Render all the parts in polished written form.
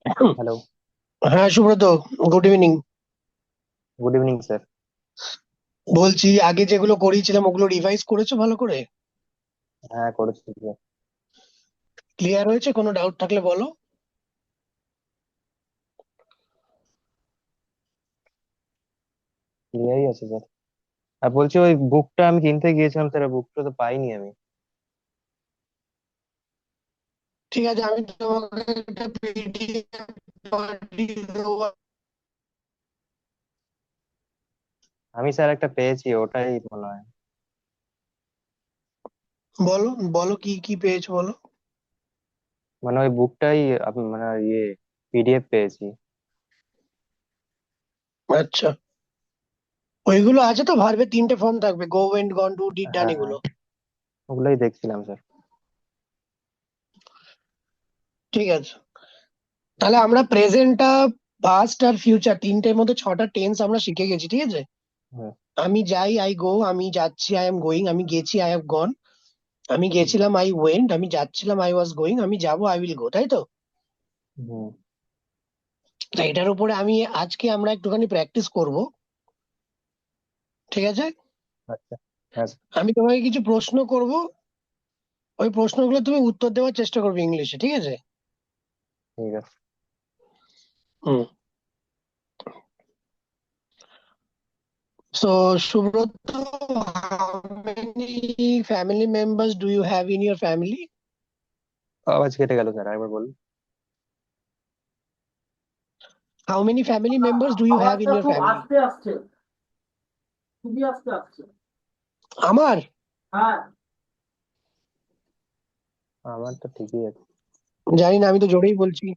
Hello, হ্যাঁ, Subrata. Good evening. Good evening sir. বলছি, আগে যেগুলো করিয়েছিলাম ওগুলো রিভাইজ করেছো ভালো করে? হ্যাঁ, করেছি স্যার। ক্লিয়ার হয়েছে? কোনো ডাউট থাকলে বলো। ক্লিয়ারই আছে স্যার। আর বলছি ওই বুকটা আমি কিনতে গিয়েছিলাম স্যার, বুকটা তো পাইনি আমি। ঠিক আছে, আমি তোমাকে একটা পিডিএফ পাঠিয়ে দেবো। আমি স্যার একটা পেয়েছি, ওটাই মনে হয়। বলো বলো, কি কি পেয়েছো বলো। মানে ওই বুকটাই মানে ইয়ে পিডিএফ পেয়েছি। আচ্ছা, ওইগুলো আছে তো, ভার্বে তিনটে ফর্ম থাকবে, গো, ওয়েন্ট, গন, ডু, ডিড, ডান, হ্যাঁ হ্যাঁ, এগুলো। ওগুলোই দেখছিলাম স্যার। ঠিক আছে, তাহলে আমরা প্রেজেন্টটা, পাস্ট আর ফিউচার তিনটের মধ্যে ছটা টেন্স আমরা শিখে গেছি, ঠিক আছে? হ্যাঁ। আমি যাই, আই গো; আমি যাচ্ছি, আই এম গোয়িং; আমি গেছি, আই হ্যাভ গন; আমি হুম। গেছিলাম, আই ওয়েন্ট; আমি যাচ্ছিলাম, আই ওয়াজ গোয়িং; আমি যাবো, আই উইল গো, তাই তো? হুম। তা এটার উপরে আজকে আমরা একটুখানি প্র্যাকটিস করব, ঠিক আছে? আচ্ছা। হ্যাঁ স্যার। আমি তোমাকে কিছু প্রশ্ন করব, ওই প্রশ্নগুলো তুমি উত্তর দেওয়ার চেষ্টা করবে ইংলিশে, ঠিক আছে? ঠিক আছে। হুম। So, Subrata, how many family members do you have in your family? আওয়াজ কেটে গেল স্যার, আরেকবার বলুন। How many family members do you have in আওয়াজটা ইয়োর খুব ফ্যামিলি? আস্তে আসছে, খুবই আস্তে আসছে। আমার? হ্যাঁ। আমার তো ঠিকই আছে। জানি না, আমি তো জোরেই বলছি।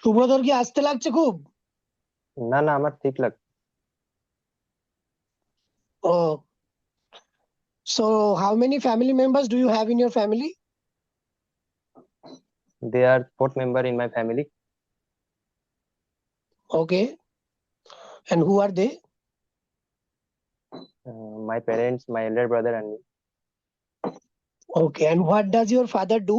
সুব্রতর কি আসতে লাগছে খুব? না না, আমার ঠিক লাগছে। ও, so how many family members do you have in your family? They are fourth member in my family. Okay, and who are they? My parents, my elder brother and me. Okay, and what does your father do?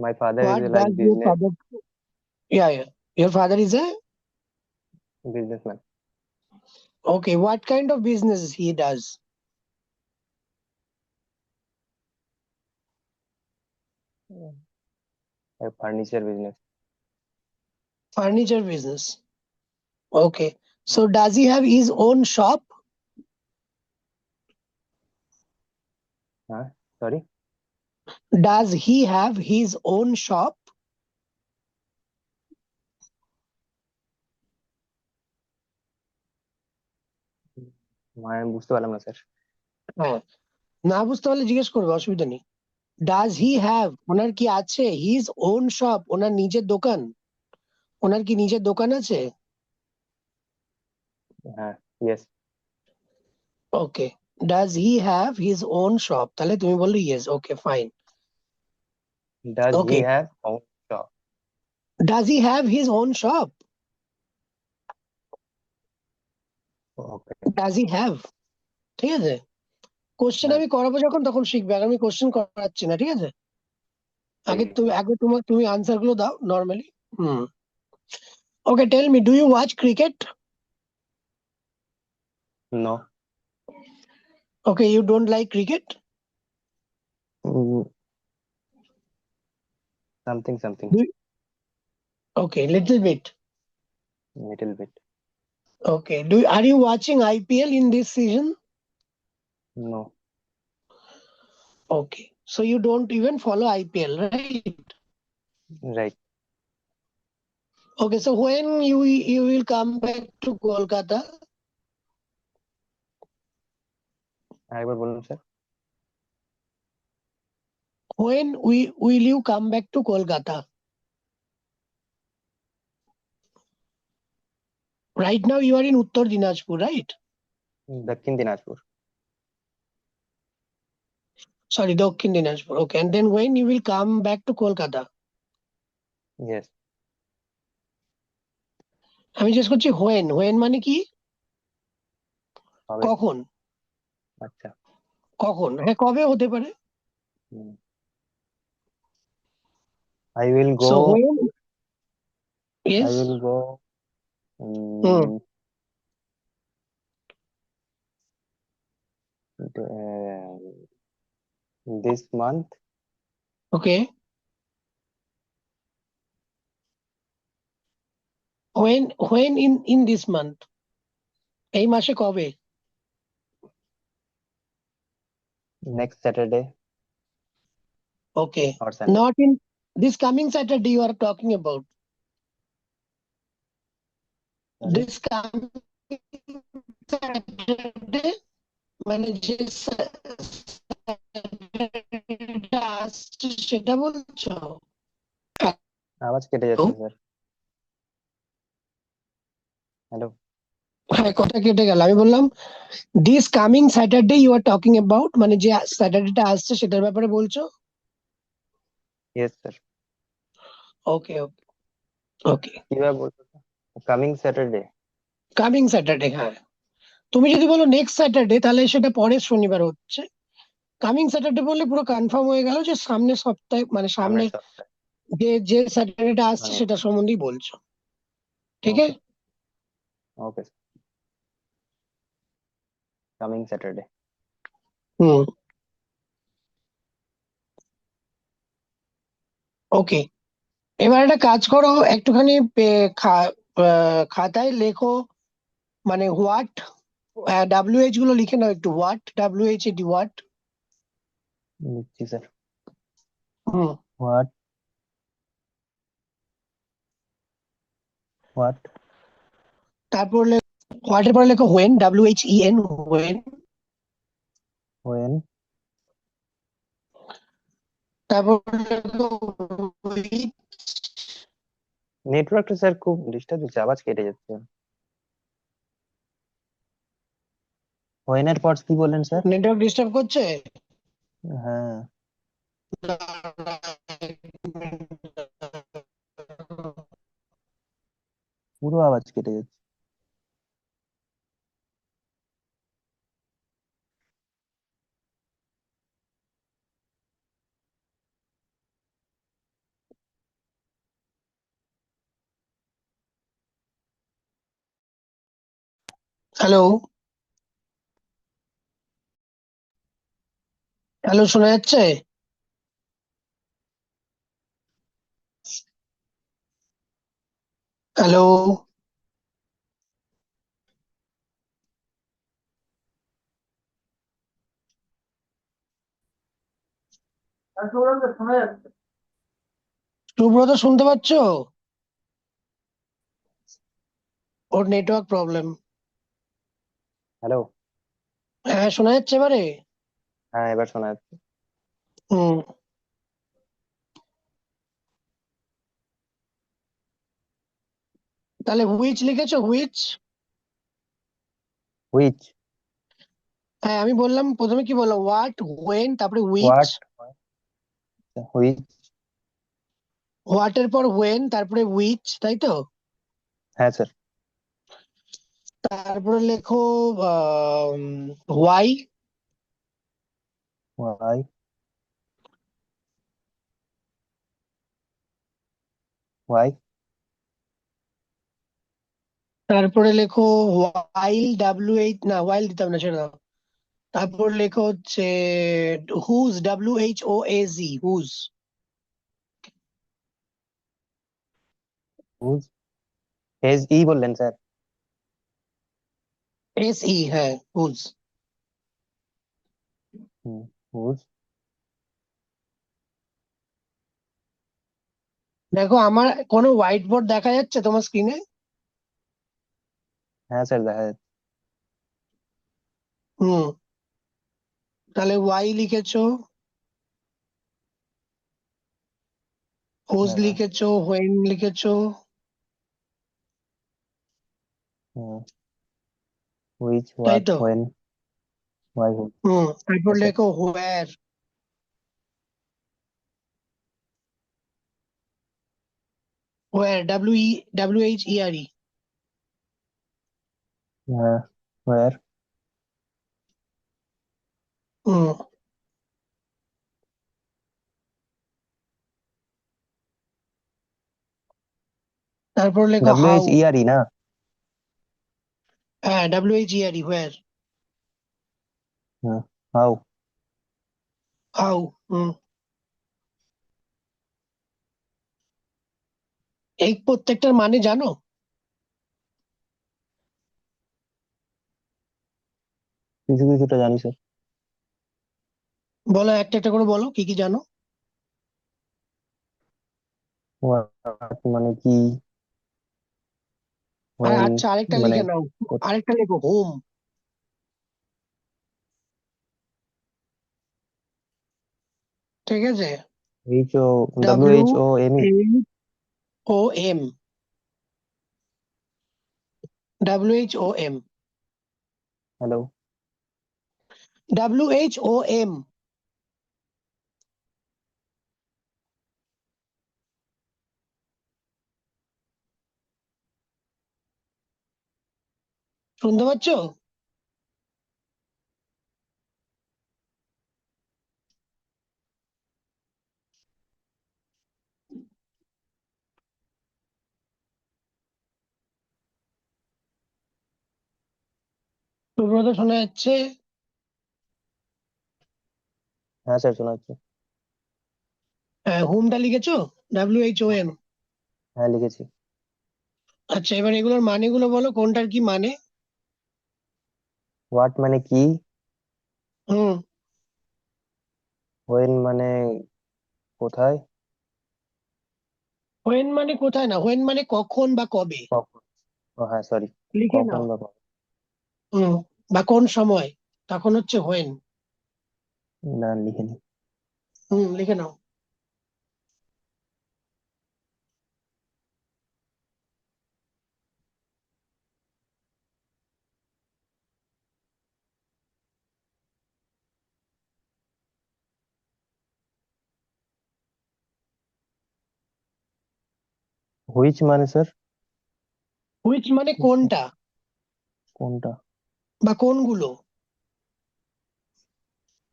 My father is What like does your business father do? Yeah, yeah. Your father is a... businessman. Okay, what kind of business he does? Furniture business. Furniture business. Okay. So does he have his own shop? হ্যাঁ, sorry. Does he have his own shop? মানে আমি বুঝতে পারলাম না sir. হ্যাঁ, না বুঝতে পারলে জিজ্ঞেস করবে, অসুবিধা নেই। Does he have, ওনার কি আছে, his own shop, ওনার নিজের দোকান? ওনার কি নিজের দোকান আছে? হ্যাঁ। Yes. Okay. Does he have his own shop? তাহলে তুমি বললে yes. Okay, fine. Does he Okay. Have won shop? Does he have his own shop? Okay. Does he have? ঠিক আছে, কোশ্চেন হ্যাঁ। আমি করাবো যখন, তখন শিখবে, আর আমি কোশ্চেন করাচ্ছি না, ঠিক আছে? ঠিক আছে। আগে তুমি আনসার গুলো দাও normally. Hmm. Okay, tell me, do you watch cricket? No. Okay, you don't like cricket? Something something. Okay, little bit. Little bit. Okay, are you watching IPL in this season? No. Okay, so you don't even follow IPL, right? Right. Okay, so when you will come back to Kolkata? আরেকবার বলুন sir. When will you come back to Kolkata? Right now you are in Uttar Dinajpur, right? দক্ষিণ Dinajpur. Sorry, Dakshin Dinajpur. Okay, and then when you will come back to Kolkata? Yes. আমি জিজ্ঞেস করছি when, when মানে কি? হবে। কখন? আচ্ছা। কখন? হ্যাঁ, কবে হতে পারে? I will go. So when? I yes. Will go hmm. This month. Okay. When in this month? এই মাসে কবে? Next Saturday okay. Or Sunday. Not in this coming Saturday you are talking about? Sorry. This coming Saturday মানে যে স্যাটারডেটা আসছে সেটা বলছো? আওয়াজ কেটে হ্যালো? যাচ্ছে স্যার। হ্যালো। হ্যাঁ, কথা কেটে গেল। আমি বললাম this coming Saturday you are talking about মানে যে স্যাটারডেটা আসছে সেটার ব্যাপারে বলছো? Yes sir. Okay okay okay. কিভাবে বলছো? Coming Saturday. কামিং স্যাটারডে, হ্যাঁ। তুমি যদি বলো নেক্সট স্যাটারডে তাহলে সেটা পরের শনিবার হচ্ছে। কামিং স্যাটারডে বললে পুরো কনফার্ম হয়ে গেল যে সামনের সপ্তাহে মানে সামনের সামনের সপ্তাহে। যে যে স্যাটারডেটা আসছে মানে সেটা সম্বন্ধেই বলছো। ঠিক ওকে। আছে। ওকে। Coming Saturday. হুম। ওকে। এবার একটা কাজ করো, একটুখানি খাতায় লেখো মানে হোয়াট, WH গুলো লিখে নাও একটু। হোয়াট? লিখছি স্যার। হুম। হোয়াট। হোয়াট। তারপর হোয়াটের পরে লেখো হোয়েন, WHEN, হোয়েন। ওয়েন। তারপর লেখো which। নেটওয়ার্কটা স্যার খুব ডিস্টার্ব দিচ্ছে, আওয়াজ কেটে যাচ্ছে। ওয়েনের পর কি বললেন স্যার? নেটওয়ার্ক ডিস্টার্ব করছে? হ্যাঁ। পুরো আওয়াজ কেটে যাচ্ছে। হ্যালো? হ্যালো, শোনা যাচ্ছে? হ্যালো? আর সৌরভ শোনা যাচ্ছে? সুব্রত শুনতে পাচ্ছ? ওর নেটওয়ার্ক প্রবলেম। হ্যালো। হ্যাঁ, শোনা যাচ্ছে এবারে? হ্যাঁ, এবার শোনা যাচ্ছে। হুম। তাহলে হুইচ লিখেছো? হুইচ? হুইচ। হ্যাঁ, আমি বললাম প্রথমে কি বললাম? হোয়াট, হোয়েন, তারপরে হুইচ। হোয়াট। হুইচ। হোয়াটের পর হোয়েন, তারপরে হুইচ, তাই তো? হ্যাঁ স্যার। তারপরে লেখো হোয়াই। ওয়াই। ওয়াই। তারপরে লেখো হোয়াইল, WH, না হোয়াইল দিতাম না, ছেড়ে দাও। তারপর লেখো হচ্ছে হুজ, WHOAZ, হুজ। হুজ। হেজ ই বললেন স্যার? SE, হ্যাঁ, হুজ। হুম। হুজ। দেখো আমার কোনো হোয়াইট বোর্ড দেখা যাচ্ছে তোমার স্ক্রিনে? হ্যাঁ স্যার, দেখা যাচ্ছে। হুম। তাহলে ওয়াই লিখেছো, হুজ হ্যাঁ। লিখেছো, হোয়েন লিখেছো। হুম। হুইচ, তাই হোয়াট, তো? When, why, whose. তারপর হ্যাঁ স্যার। লেখো হোয়ার। হোয়ার, WHERE। হ্যাঁ। হোয়ার। হুম, তারপর লেখো হাউ। WHERE না? হ্যাঁ, WHERE, হোয়ার। হুম, হাউ। হাউ। হুম, এই প্রত্যেকটার মানে জানো? কিছু কিছুটা জানি স্যার। বলো, একটা একটা করে বলো কি কি জানো। হোয়াট মানে কি? আর হোয়েন আচ্ছা, আরেকটা মানে লিখে নাও। আরেকটা লেখো, হোম। ঠিক আছে। HO, W WHOME। ও এম। WHOM। হ্যালো। WHOM। শুনতে পাচ্ছ? সুব্রত, শোনা যাচ্ছে? হ্যাঁ স্যার, শোনা যাচ্ছে। হ্যাঁ, হোমটা লিখেছো? WHOM। হ্যাঁ লিখেছি। আচ্ছা, এবার এগুলোর মানেগুলো বলো, কোনটার কি মানে। হোয়াট মানে কি? হুম। হোয়েন মানে কোথায়? হোয়েন মানে কোথায় না, হোয়েন মানে কখন বা কবে। কখন? ও হ্যাঁ, সরি। লিখে কখন নাও। বা কখন? হুম। বা কোন সময়, তখন হচ্ছে হোয়েন। না, লিখিনি। হুম, লিখে নাও। হুইচ মানে স্যার? হুইচ মানে কোনটা কোনটা? বা কোনগুলো,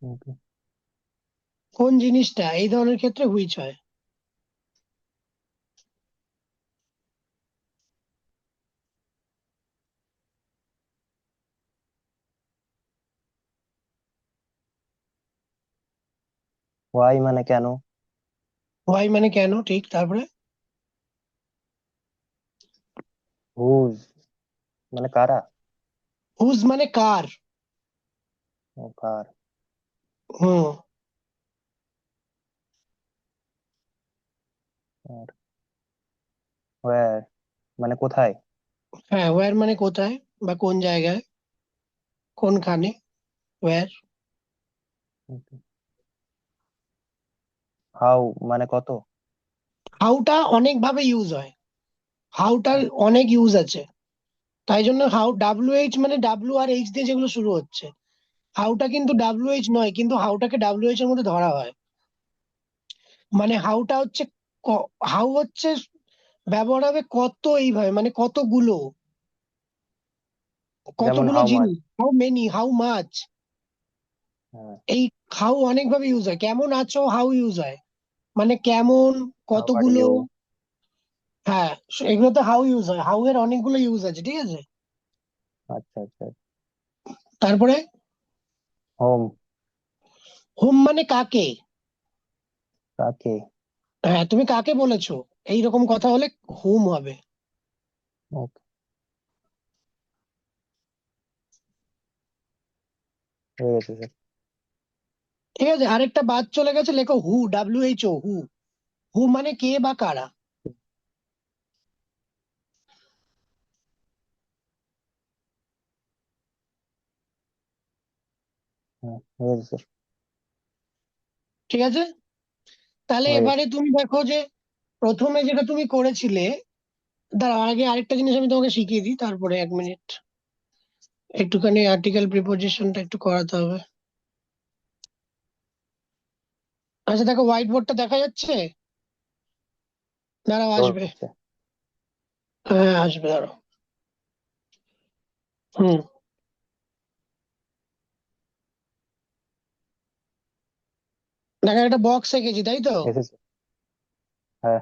ওকে। কোন জিনিসটা, এই ধরনের ক্ষেত্রে হুইচ হয়। হোয়াই মানে কেন? হোয়াই মানে কেন, ঠিক। তারপরে হুজ মানে কারা? হুজ মানে কার। ও কার। হুম। আর হোয়ার মানে কোথায়? হ্যাঁ, ওয়্যার মানে কোথায় বা কোন জায়গায়, কোনখানে, ওয়্যার। হাউ মানে কত? হাউটা অনেক ভাবে ইউজ হয়। হাউটার অনেক ইউজ আছে। তাই জন্য হাউ, WH মানে WR H দিয়ে যেগুলো শুরু হচ্ছে, হাউটা কিন্তু WH নয়, কিন্তু হাউটাকে WH এর মধ্যে ধরা হয়। মানে হাউটা হচ্ছে, হাউ হচ্ছে ব্যবহার হবে কত, এইভাবে মানে কতগুলো, যেমন কতগুলো হাউ মাচ। জিনিস, হাউ মেনি, হাউ মাচ। হ্যাঁ। এই হাউ অনেক ভাবে ইউজ হয়। কেমন আছো, হাউ ইউজ হয়, মানে কেমন, হাউ আর কতগুলো। ইউ। হ্যাঁ, এগুলোতে হাউ ইউজ হয়। হাউ এর অনেকগুলো ইউজ আছে, ঠিক আছে। আচ্ছা আচ্ছা। তারপরে হোম হুম মানে কাকে। কাকে? হ্যাঁ, তুমি কাকে বলেছো, এইরকম কথা হলে হুম হবে। ওকে, হয়ে গেছে স্যার। ঠিক আছে, আরেকটা বাদ চলে গেছে, লেখো হু, WHO, হু। হু মানে কে বা কারা। হ্যাঁ, হয়ে গেছে স্যার। ঠিক আছে। তাহলে হয়ে গেছে। এবারে তুমি দেখো যে প্রথমে যেটা তুমি করেছিলে, দাঁড়াও, আগে আরেকটা জিনিস আমি তোমাকে শিখিয়ে দিই, তারপরে 1 মিনিট, একটুখানি আর্টিকেল প্রিপোজিশনটা একটু করাতে হবে। আচ্ছা, দেখো হোয়াইট বোর্ডটা দেখা যাচ্ছে? দাঁড়াও, জোর আসবে। হচ্ছে। হ্যাঁ, আসবে, দাঁড়াও। হুম। দেখো একটা বক্স এঁকেছি, তাই তো? এসেছে। হ্যাঁ।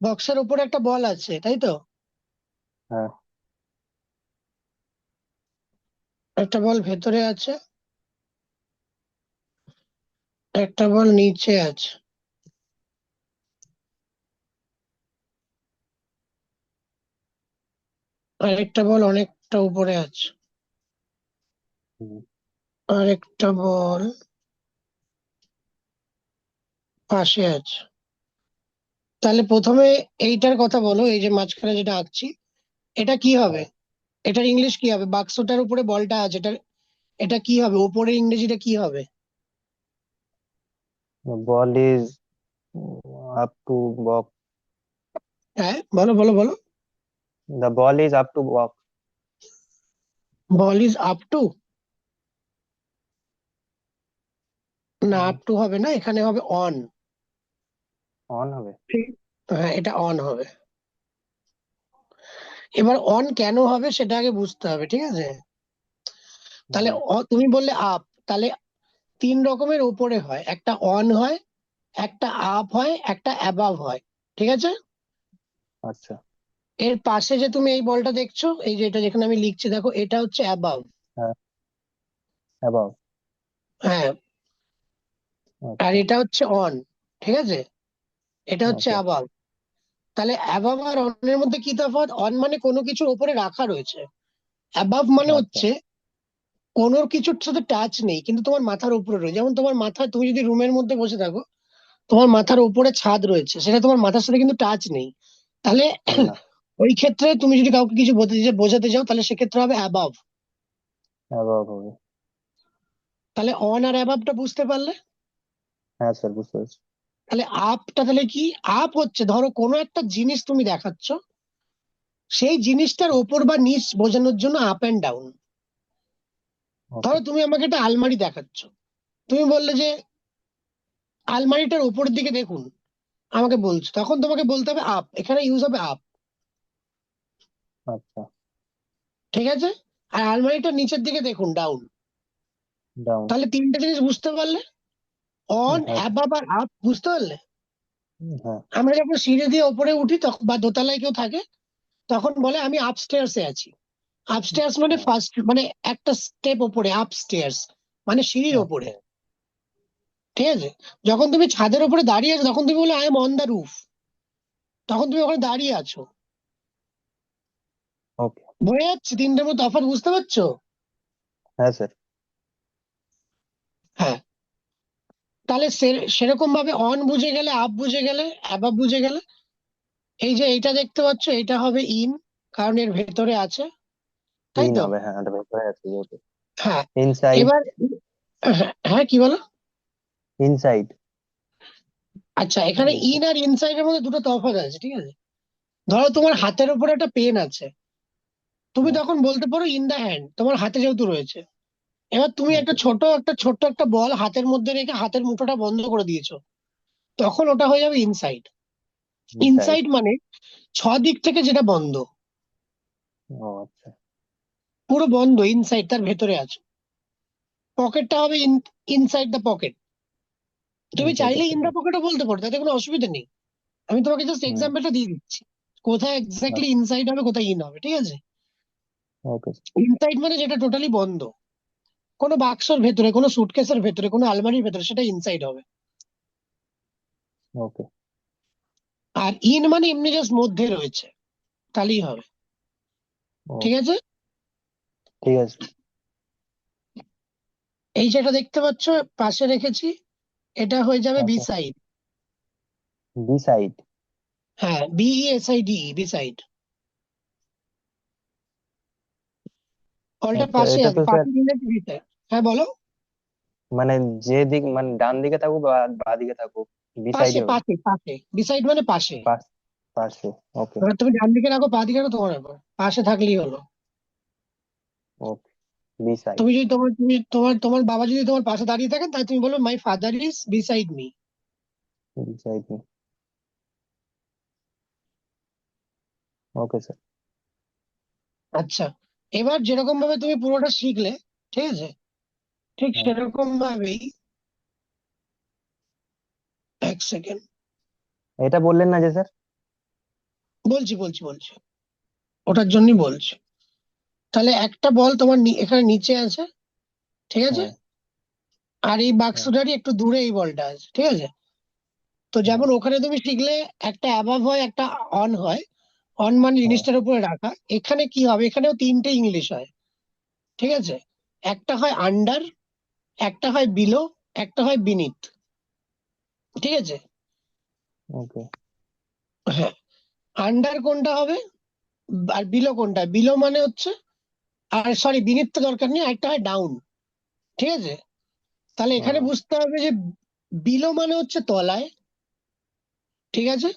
বক্সের উপরে একটা বল আছে, তাই তো? হ্যাঁ। একটা বল ভেতরে আছে, একটা বল নিচে আছে, আর একটা বল অনেকটা উপরে আছে, হুম। আর একটা বল পাশে আছে। তাহলে প্রথমে এইটার কথা বলো, এই যে মাঝখানে যেটা আঁকছি, এটা কি হবে? হ্যাঁ। এটার ইংলিশ কি হবে? বাক্সটার উপরে বলটা আছে, এটা এটা কি হবে? উপরের ইংরেজিটা কি হবে? বল ইজ আপ টু ওয়াক। হ্যাঁ, বলো বলো বলো। The ball is up to walk. Ball is up to, না আপ টু হবে না, এখানে হবে অন। অন হবে। হ্যাঁ, এটা অন হবে। এবার অন কেন হবে সেটা আগে বুঝতে হবে, ঠিক আছে? তাহলে হুম। তুমি বললে আপ, তাহলে তিন রকমের উপরে হয়, একটা অন হয়, একটা আপ হয়, একটা অ্যাবাভ হয়, ঠিক আছে? আচ্ছা। এর পাশে যে তুমি এই বলটা দেখছো, এই যে এটা যেখানে আমি লিখছি, দেখো এটা হচ্ছে অ্যাবাভ। হ্যাঁ। অ্যাবাভ। হ্যাঁ, আর আচ্ছা। এটা হচ্ছে অন, ঠিক আছে? এটা হচ্ছে ওকে। অ্যাবাভ। তাহলে অ্যাবাভ আর অনের মধ্যে কি তফাৎ? অন মানে কোনো কিছুর উপরে রাখা রয়েছে, অ্যাবাভ মানে আচ্ছা। হচ্ছে কোনো কিছুর সাথে টাচ নেই কিন্তু তোমার মাথার উপরে রয়েছে। যেমন তোমার মাথা, তুমি যদি রুমের মধ্যে বসে থাকো, তোমার মাথার উপরে ছাদ রয়েছে, সেটা তোমার মাথার সাথে কিন্তু টাচ নেই। তাহলে না। ওই ক্ষেত্রে তুমি যদি কাউকে কিছু বোঝাতে চাও, তাহলে সেক্ষেত্রে হবে অ্যাবাভ। অ্যাবাভ হবে। তাহলে অন আর অ্যাবাভটা বুঝতে পারলে? হ্যাঁ স্যার, বুঝতে পারছি। তাহলে আপটা তাহলে কি? আপ হচ্ছে ধরো কোনো একটা জিনিস তুমি দেখাচ্ছ, সেই জিনিসটার ওপর বা নিচ বোঝানোর জন্য আপ এন্ড ডাউন। ওকে। ধরো তুমি আমাকে একটা আলমারি দেখাচ্ছ, তুমি বললে যে আলমারিটার উপরের দিকে দেখুন, আমাকে বলছো, তখন তোমাকে বলতে হবে আপ, এখানে ইউজ হবে আপ, আচ্ছা। ঠিক আছে? আর আলমারিটার নিচের দিকে দেখুন, ডাউন। ডাউন। তাহলে তিনটে জিনিস বুঝতে পারলে, অন, হ্যাঁ স্যার। অ্যাবাভ আর আপ, বুঝতে পারলে? হ্যাঁ। আমরা যখন সিঁড়ি দিয়ে ওপরে উঠি তখন, বা দোতলায় কেউ থাকে, তখন বলে আমি আপস্টেয়ার্সে আছি। আপস্টেয়ার্স মানে হ্যাঁ। ফার্স্ট, মানে একটা স্টেপ ওপরে, আপস্টেয়ার্স মানে সিঁড়ির ওপরে, আচ্ছা। ঠিক আছে? যখন তুমি ছাদের উপরে দাঁড়িয়ে আছো, তখন তুমি বলে I am on the roof, তখন তুমি ওখানে দাঁড়িয়ে আছো। ওকে। বোঝা যাচ্ছে তিনটের মধ্যে তফাৎ? বুঝতে পারছো? হ্যাঁ স্যার। হ্যাঁ। তাহলে সেরকম ভাবে অন বুঝে গেলে, আপ বুঝে গেলে, অ্যাবাভ বুঝে গেলে, এই যে এইটা দেখতে পাচ্ছ, এটা হবে ইন, কারণ এর ভেতরে আছে, তাই ইন তো? হবে, হ্যাঁ, এটা ভেতরে আছে যেহেতু। হ্যাঁ। ইনসাইড। এবার হ্যাঁ, হ্যাঁ, কি বলো? ইনসাইড। আচ্ছা, এখানে ইন আর ইনসাইড এর মধ্যে দুটো তফাৎ আছে, ঠিক আছে? ধরো তোমার হাতের উপরে একটা পেন আছে, তুমি তখন বলতে পারো ইন দা হ্যান্ড, তোমার হাতে যেহেতু রয়েছে। এবার তুমি ওকে। একটা ছোট্ট একটা বল হাতের মধ্যে রেখে হাতের মুঠোটা বন্ধ করে দিয়েছো, তখন ওটা হয়ে যাবে ইনসাইড। ইনসাইড। ইনসাইড মানে দিক থেকে যেটা বন্ধ, ও আচ্ছা। পুরো বন্ধ, ইনসাইড তার ভেতরে আছে। পকেটটা হবে ইনসাইড দ্য পকেট। তুমি ইনসাইড চাইলে ইন ওকে। দ্য পকেটও বলতে পারো, তাতে কোনো অসুবিধা নেই। আমি তোমাকে জাস্ট হুম। এক্সাম্পলটা দিয়ে দিচ্ছি, কোথায় এক্স্যাক্টলি আচ্ছা। ইনসাইড হবে, কোথায় ইন হবে, ঠিক আছে? ওকে। ইনসাইড মানে যেটা টোটালি বন্ধ, কোনো বাক্সর ভেতরে, কোনো সুটকেসের ভেতরে, কোনো আলমারির ভেতরে, সেটা ইনসাইড হবে। ওকে। আর ইন মানে এমনি জাস্ট মধ্যে রয়েছে, তাহলেই হবে, ও, ঠিক আছে? ঠিক আছে। এই যেটা দেখতে পাচ্ছ পাশে রেখেছি, এটা হয়ে যাবে বি আচ্ছা। সাইড। Beside. হ্যাঁ, BESID, বি সাইড। অলটা আচ্ছা, পাশে এটা আছে, তো স্যার পাশে দিলে বি সাইড। হ্যাঁ, বলো। মানে যে দিক মানে ডান দিকে থাকুক বা বা দিকে থাকুক, বি পাশে সাইডই হবে। পাশে পাশে, বি সাইড মানে পাশে। পাশ। পাশে। ওকে। এবার তুমি ডান দিকে রাখো, পা দিকে রাখো, তোমার ব্যাপার, পাশে থাকলেই হলো। ওকে। Beside. তুমি যদি তোমার বাবা যদি তোমার পাশে দাঁড়িয়ে থাকেন, তাহলে তুমি বলো my father is beside me. Beside. Okay sir. আচ্ছা, এবার যেরকম ভাবে তুমি পুরোটা শিখলে, ঠিক আছে, ঠিক হ্যাঁ। সেরকম ভাবেই, এক সেকেন্ড, এটা বললেন না যে স্যার? বলছি বলছি বলছি, ওটার জন্যই বলছি। তাহলে একটা বল তোমার এখানে নিচে আছে, ঠিক আছে, হ্যাঁ। আর এই হ্যাঁ। বাক্সটারই একটু দূরে এই বলটা আছে, ঠিক আছে। তো হ্যাঁ। যেমন ওখানে তুমি শিখলে একটা অ্যাবাভ হয়, একটা অন হয়। অন মানে হ্যাঁ। জিনিসটার উপরে রাখা। এখানে কি হবে, এখানেও তিনটে ইংলিশ হয়, ঠিক আছে। একটা হয় আন্ডার, একটা হয় বিলো, একটা হয় বিনিথ, ঠিক আছে। ওকে। হ্যাঁ, আন্ডার কোনটা হবে আর বিলো কোনটা? বিলো মানে হচ্ছে, আর সরি বিনিথ তো দরকার নেই, একটা হয় ডাউন, ঠিক আছে। তাহলে এখানে ও, বুঝতে হবে যে বিলো মানে হচ্ছে তলায়, ঠিক আছে,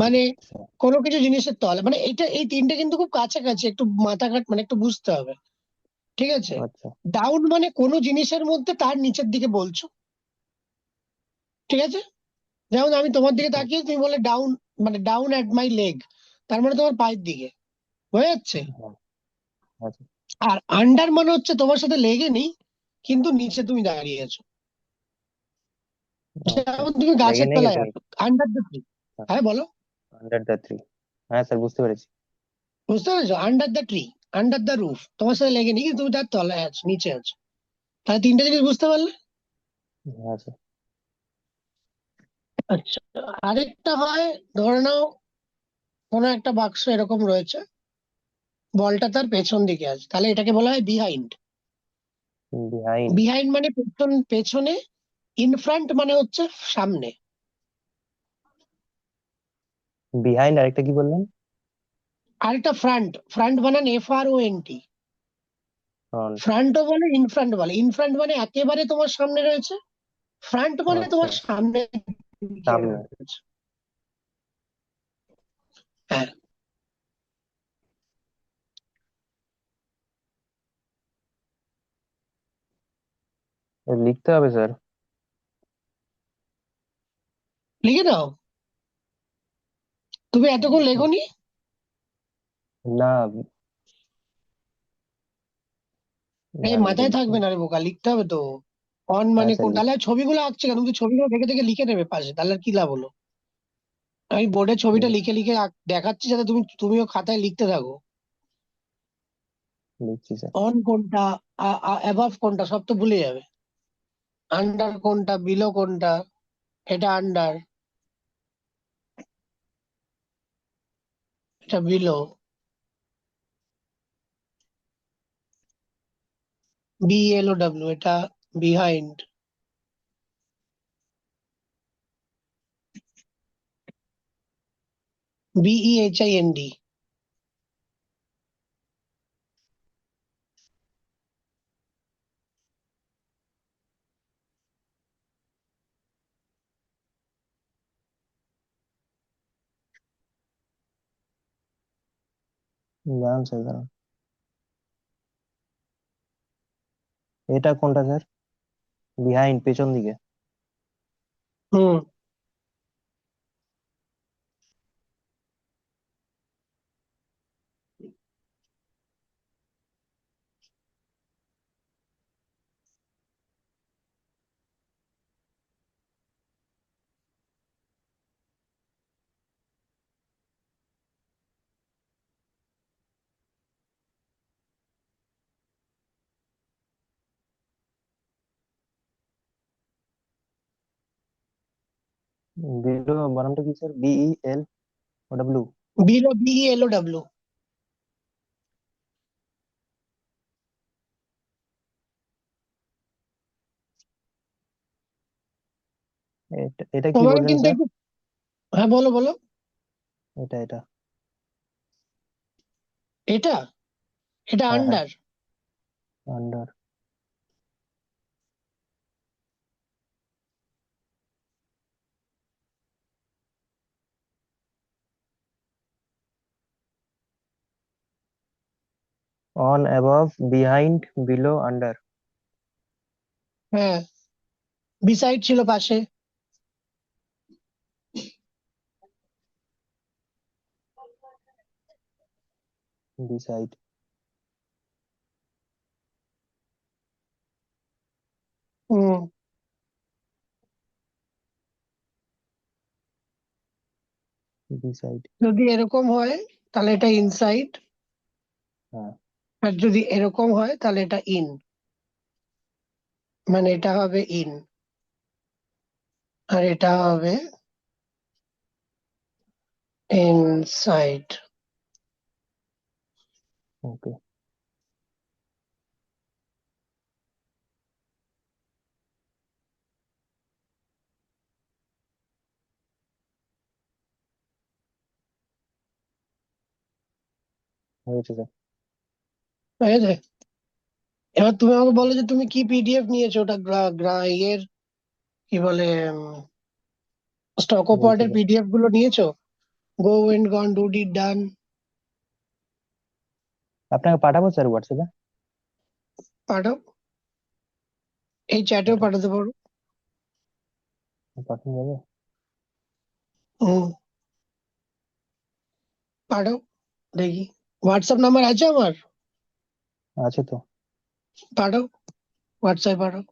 মানে আচ্ছা। কোনো কিছু জিনিসের তলায়, মানে এটা এই তিনটে কিন্তু খুব কাছাকাছি, একটু মাথা ঘাট মানে একটু বুঝতে হবে, ঠিক আছে। আচ্ছা। ডাউন মানে কোনো জিনিসের মধ্যে তার নিচের দিকে বলছো, ঠিক আছে। যেমন আমি তোমার দিকে হুম, তাকিয়ে তুমি বলে ডাউন, মানে ডাউন অ্যাট মাই লেগ, তার মানে তোমার পায়ের দিকে, বোঝা যাচ্ছে। হ্যাঁ। আচ্ছা। আর আন্ডার মানে হচ্ছে তোমার সাথে লেগে নেই, কিন্তু নিচে তুমি দাঁড়িয়ে আছো, আচ্ছা, যেমন তুমি লেগে গাছের নেই তলায় কিন্তু আছো, আন্ডার দ্য ট্রি। হ্যাঁ বলো, আন্ডার দ্য থ্রি। হ্যাঁ স্যার, বুঝতে পেরেছি। বুঝতে পেরেছো? Under the tree, under the roof, তোমার সাথে লেগে নেই কিন্তু তুমি তার তলায় আছো, নিচে আছো। তাহলে তিনটে জিনিস বুঝতে পারলে। আচ্ছা। আচ্ছা, আরেকটা হয়, ধরে নাও কোনো একটা বাক্স এরকম রয়েছে, বলটা তার পেছন দিকে আছে, তাহলে এটাকে বলা হয় বিহাইন্ড। বিহাইন্ড। বিহাইন্ড মানে পেছন, পেছনে। ইন ফ্রন্ট মানে হচ্ছে সামনে। বিহাইন্ড, আরেকটা কি বললেন? আরেকটা ফ্রন্ট, ফ্রন্ট বানান FRONT। ফ্রন্ট। ফ্রন্টও বলে, ইন ফ্রন্ট বলে। ইন ফ্রন্ট মানে একেবারে তোমার সামনে রয়েছে, ফ্রন্ট মানে আচ্ছা, তোমার সামনে দিকে সামনে। রয়েছে। হ্যাঁ, লিখতে হবে স্যার? লিখে নাও। তুমি এতক্ষণ লেখোনি? না। এই না, মাথায় লিখতে। থাকবে না রে বোকা, লিখতে হবে তো। অন হ্যাঁ মানে স্যার, কোন, তাহলে আর ছবিগুলো আঁকছে কেন? তুমি তো ছবিগুলো দেখে দেখে লিখে নেবে পাশে, তাহলে আর কি লাভ হলো? আমি বোর্ডে ছবিটা লিখে লিখে দেখাচ্ছি, যাতে তুমিও খাতায় লিখতে থাকো। লিখছি স্যার। অন কোনটা, অ্যাবাভ কোনটা, সব তো ভুলে যাবে। আন্ডার কোনটা, বিলো কোনটা, এটা আন্ডার, এটা বিলো। BLOW, এটা বিহাইন্ড। BEHIND। দাঁড়ান স্যার, দাঁড়ান। এটা কোনটা স্যার? বিহাইন্ড, পেছন দিকে। হুম। বিলো বানানটা কি স্যার? BELOW? Below, BELOW। এটা এটা কি তোমার বললেন কিন্তু স্যার? একটু, হ্যাঁ বলো বলো। এটা এটা, এটা হ্যাঁ, হ্যাঁ। Under. Under. On, above, behind, below, under. হ্যাঁ, বিসাইড ছিল পাশে। ডিসাইড। হুম ডিসাইড। যদি এরকম হয় তাহলে এটা ইনসাইড, হ্যাঁ। আর যদি এরকম হয় তাহলে এটা ইন, মানে এটা হবে ইন আর এটা হবে ইনসাইড। ওকে। হয়েছে স্যার। ঠিক আছে, এবার তুমি আমাকে বলো যে তুমি কি পিডিএফ নিয়েছো, ওটা ইয়ের কি বলে স্টক বলছি অপারেটের স্যার। পিডিএফ গুলো নিয়েছো? Go and gone, do did done. আপনাকে পাঠাবো স্যার হোয়াটসঅ্যাপে। পাঠাও, এই চ্যাটেও পাঠান। পাঠাতে পারো। পাঠানো যাবে? হুম, পাঠাও দেখি। হোয়াটসঅ্যাপ নাম্বার আছে আমার, আছে তো। পাঠাও, হোয়াটসঅ্যাপ পাঠাও।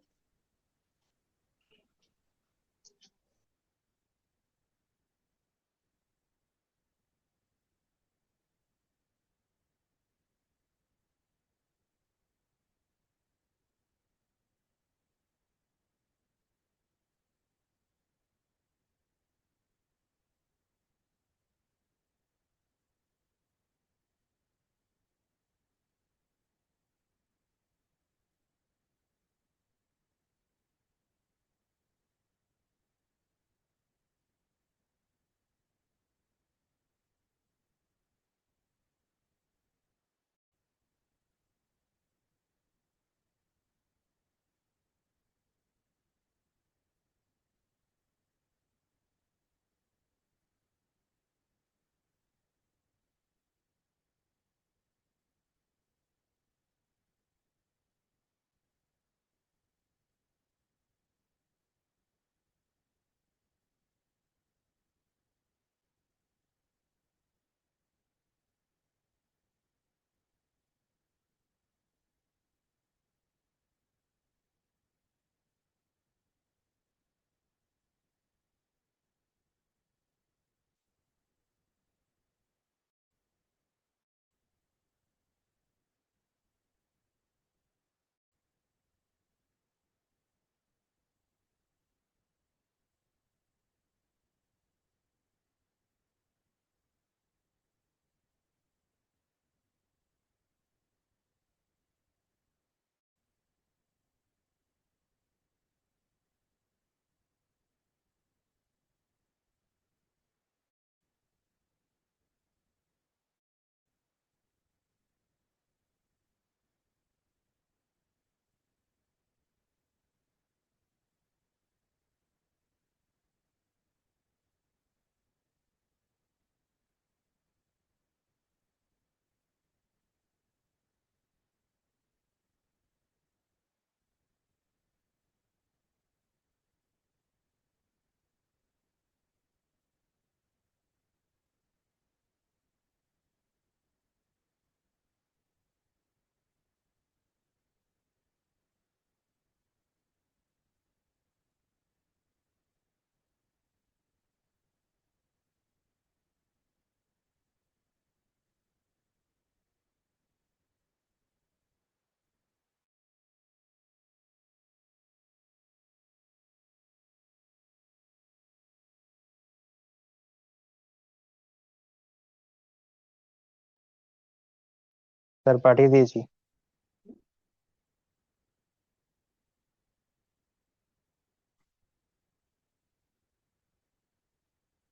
স্যার পাঠিয়ে দিয়েছি।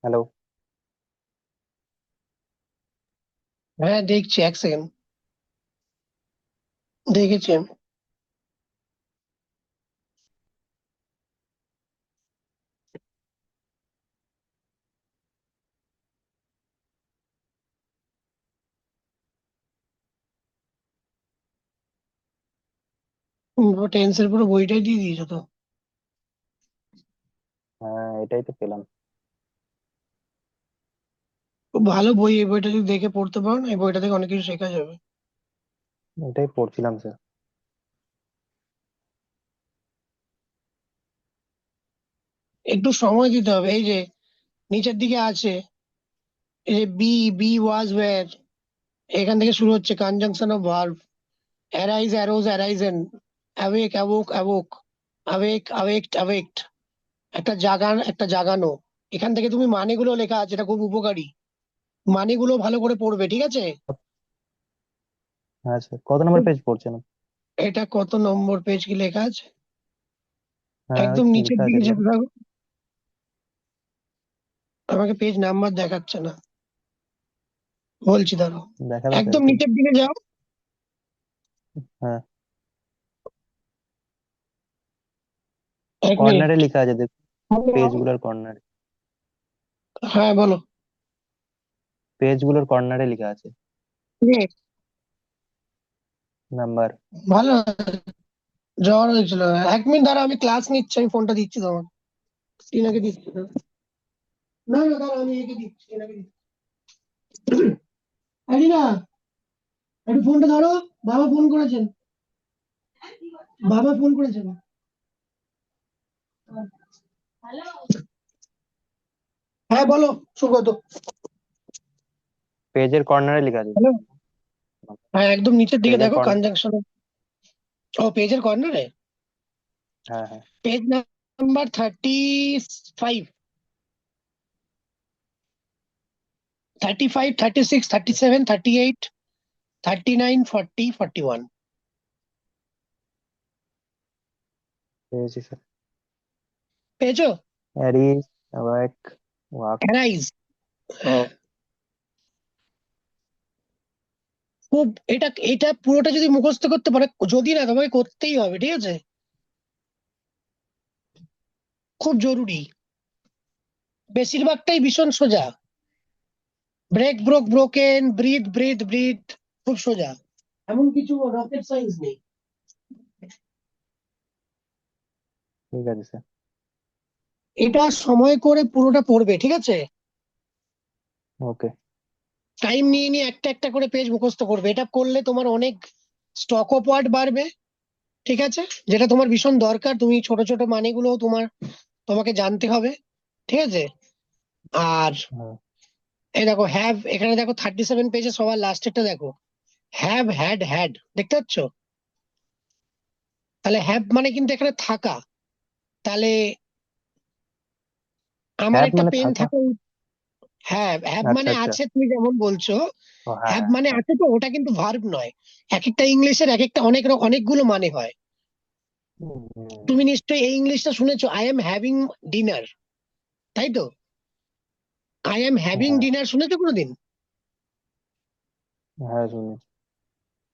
হ্যালো। হ্যাঁ দেখছি, এক সেকেন্ড, দেখেছি আমি। টেন্সের পুরো বইটাই দিয়ে দিয়েছো তো? হ্যাঁ এটাই তো পেলাম। খুব ভালো বই, এই বইটা যদি দেখে পড়তে পারো না, এই বইটা থেকে অনেক কিছু শেখা যাবে। এটাই পড়ছিলাম স্যার। একটু সময় দিতে হবে। এই যে নিচের দিকে আছে, এই যে বি, বি ওয়াজ ওয়্যার, এখান থেকে শুরু হচ্ছে conjunction of verb. Arise, arose, arisen. Awake, awoke, awoke. Awake, awaked, awaked. একটা জাগান, একটা জাগানো। এখান থেকে তুমি মানেগুলো লেখা আছে, এটা খুব উপকারী। মানেগুলো ভালো করে পড়বে, ঠিক আছে? হ্যাঁ স্যার, কত নম্বর পেজ পড়ছেন? এটা কত নম্বর পেজ কি লেখা আছে? হ্যাঁ একদম নিচের লেখা আছে দিকে এদিকে। যেতে থাকো। আমাকে পেজ নাম্বার দেখাচ্ছে না, বলছি দাঁড়াও। দেখাবে স্যার একদম পেজ। নিচের দিকে যাও। হ্যাঁ, এক মিনিট। কর্নারে লেখা আছে দেখুন, পেজ গুলোর কর্নারে। হ্যাঁ বলো। পেজ গুলোর কর্নারে লেখা আছে নে, নাম্বার। ভালো। জ্বর হয়েছিল। এক মিনিট দাঁড়াও, আমি ক্লাস নিচ্ছি, আমি ফোনটা দিচ্ছি তোমার। টিনাকে দিচ্ছি। না না দাঁড়াও, আমি একে দিচ্ছি, টিনাকে দিচ্ছি। আরে না, একটু ফোনটা ধরো। বাবা ফোন করেছেন, বাবা ফোন করেছেন। হ্যাঁ বলো, সুগত। পেজের কর্নারে লেখা আছে। হ্যালো। হ্যাঁ একদম নিচের দিকে পেজের দেখো, কর্নার। কনজাংশন। ও পেজের কর্নারে। হ্যাঁ হ্যাঁ। Page number 35, 35, 36, 37, 38, 39, 40, 41। পেয়েছি স্যার। পেয়েছো? অ্যারিজ, অ্যাওয়াক, ওয়াক। অ্যারাইজ। হ্যাঁ। খুব, এটা এটা পুরোটা যদি মুখস্থ করতে পারে, যদি না তোমাকে করতেই হবে, ঠিক আছে? খুব জরুরি। বেশিরভাগটাই ভীষণ সোজা। Break, broke, broken, breathe, breathe, breathe. খুব সোজা, এমন কিছু রকেট সায়েন্স নেই। ঠিক আছে স্যার। এটা সময় করে পুরোটা পড়বে, ঠিক আছে? ওকে। টাইম নিয়ে নিয়ে একটা একটা করে পেজ মুখস্থ করবে। এটা করলে তোমার অনেক স্টক অফ ওয়ার্ড বাড়বে, ঠিক আছে? যেটা তোমার ভীষণ দরকার। তুমি ছোট ছোট মানেগুলো তোমাকে জানতে হবে, ঠিক আছে? আর হ্যাঁ। এই দেখো হ্যাভ, এখানে দেখো 37 পেজে সবার লাস্টেরটা দেখো। হ্যাভ, হ্যাড, হ্যাড, দেখতে পাচ্ছ? তাহলে হ্যাভ মানে কিন্তু এখানে থাকা। তাহলে আমার হ্যাভ একটা মানে পেন থাকা। থাকা হ্যাভ, হ্যাভ আচ্ছা মানে আচ্ছা। আছে, তুমি যেমন বলছো। ও হ্যাঁ হ্যাভ হ্যাঁ মানে হ্যাঁ। আছে, তো ওটা কিন্তু ভার্ব নয়। এক একটা ইংলিশের এক একটা অনেকগুলো মানে হয়। হুম, তুমি নিশ্চয়ই এই ইংলিশটা শুনেছো, আই এম হ্যাভিং ডিনার, তাই তো? আই এম হ্যাভিং হ্যাঁ ডিনার শুনেছো কোনোদিন? হ্যাঁ শুনি।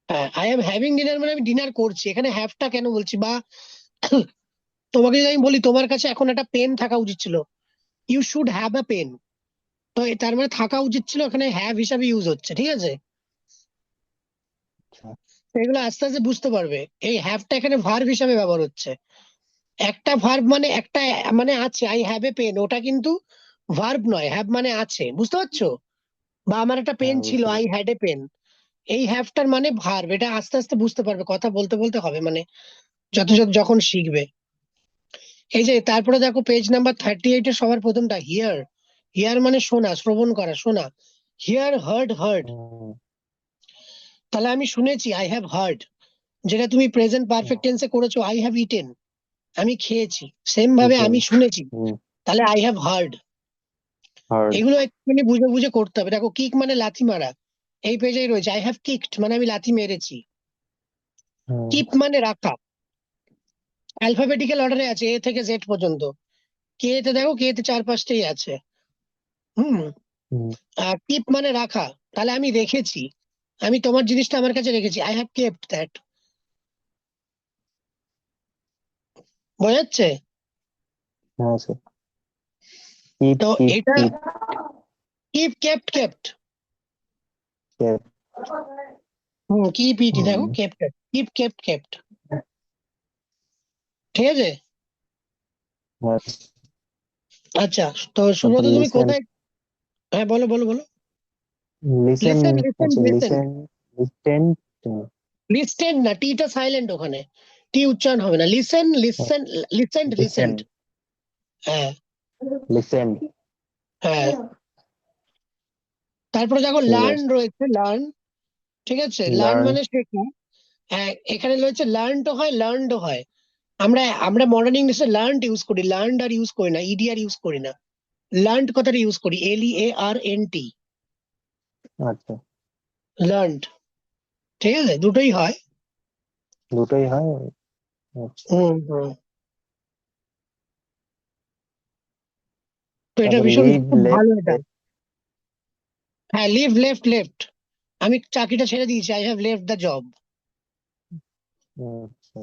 হ্যাঁ, আই এম হ্যাভিং ডিনার মানে আমি ডিনার করছি। এখানে হ্যাভটা কেন বলছি? বা তোমাকে যদি আমি বলি তোমার কাছে এখন একটা পেন থাকা উচিত ছিল, you should have a pen. তো তার মানে থাকা উচিত ছিল, এখানে হ্যাভ হিসাবে ইউজ হচ্ছে, ঠিক আছে? আচ্ছা। তো এগুলো আস্তে আস্তে বুঝতে পারবে। এই হ্যাভটা এখানে ভার্ব হিসাবে ব্যবহার হচ্ছে। একটা ভার্ব মানে একটা, মানে আছে, আই হ্যাভ এ পেন, ওটা কিন্তু ভার্ব নয়, হ্যাভ মানে আছে, বুঝতে পারছো? বা আমার একটা পেন হ্যাঁ ছিল, বুঝতে আই পেরেছি। Had a pen. এই হ্যাভটার মানে ভার্ব। এটা আস্তে আস্তে বুঝতে পারবে, কথা বলতে বলতে হবে, মানে যখন শিখবে। এই যে তারপরে দেখো পেজ নাম্বার 38 এর সবার প্রথমটা হিয়ার। হিয়ার মানে শোনা, শ্রবণ করা, শোনা। Here, hard, hard. হুম, তাহলে আমি শুনেছি, আই হ্যাভ হার্ড। যেটা তুমি প্রেজেন্ট পারফেক্ট টেন্সে করেছো, আই হ্যাভ ইটেন, আমি খেয়েছি। সেম ভাবে ইটেন। আমি শুনেছি, হুম। তাহলে আই হ্যাভ হার্ড। হার্ড। এগুলো একটুখানি বুঝে বুঝে করতে হবে। দেখো কিক মানে লাথি মারা, এই পেজেই রয়েছে, আই হ্যাভ কিকড মানে আমি লাথি মেরেছি। হুম কিপ মানে রাখা। অ্যালফাবেটিক্যাল অর্ডারে আছে, এ থেকে জেড পর্যন্ত। কে তে দেখো, কে তে চার পাঁচটাই আছে। হুম। হুম। কিপ মানে রাখা, তাহলে আমি রেখেছি। আমি তোমার জিনিসটা আমার কাছে রেখেছি, আই হ্যাভ কেপ্ট দ্যাট। বোঝা যাচ্ছে? হ্যাঁ স্যার। কিপ তো কিপ এটা কিপ। Keep, kept, kept. হুম, কিপ ইটি দেখো, হুম। Kept, keep, kept, kept. ঠিক আছে। হ্যাঁ। আচ্ছা, তো সুব্রত তারপর তুমি লিসেন। কোথায়? হ্যাঁ বলো বলো বলো। লিসেন লিসেন লিসেন হচ্ছে লিসেন লিসেন, লিসেন। লিস্টেন না, টিটা সাইলেন্ট ওখানে, টি উচ্চারণ হবে না। Listen listen লিসেন্ট listen, লিসেন্ট। হ্যাঁ লিসেন। হ্যাঁ। তারপরে দেখো ঠিক লার্ন আছে। রয়েছে, লার্ন। ঠিক আছে, লার্ন লার্ন। মানে শেখা। হ্যাঁ, এখানে রয়েছে লার্নড হয়, লার্নড হয়। আমরা আমরা মডার্ন ইংলিশে লার্নড ইউজ করি, লার্নড আর ইউজ করি না, ইডি আর ইউজ করি না। লার্নড কথাটা ইউজ করি, LEARNT। আচ্ছা, লার্নড। ঠিক আছে, দুটোই হয়। দুটোই হয়। আচ্ছা। হুম হুম। তো এটা তারপর ভীষণ লিভ, খুব ভালো লেফট। এটা। হ্যাঁ, লিভ লেফট লেফট। আমি চাকরিটা ছেড়ে দিয়েছি, I have left the job. আচ্ছা।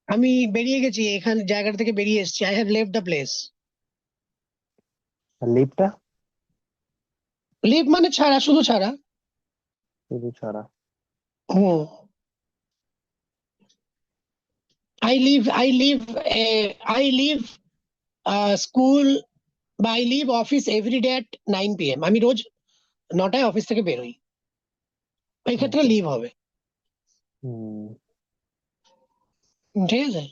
আমি বেরিয়ে গেছি এখান জায়গাটা থেকে, বেরিয়ে এসেছি, I have left the place. আর লিভটা? লিভ মানে ছাড়া, শুধু ছাড়া। শুধু ছাড়া। হুম। আই লিভ স্কুল বা I leave office every day at 9 PM। আমি রোজ 9টায় অফিস থেকে বেরোই, এই ক্ষেত্রে আচ্ছা। লিভ হবে। হুম। ঠিক আছে।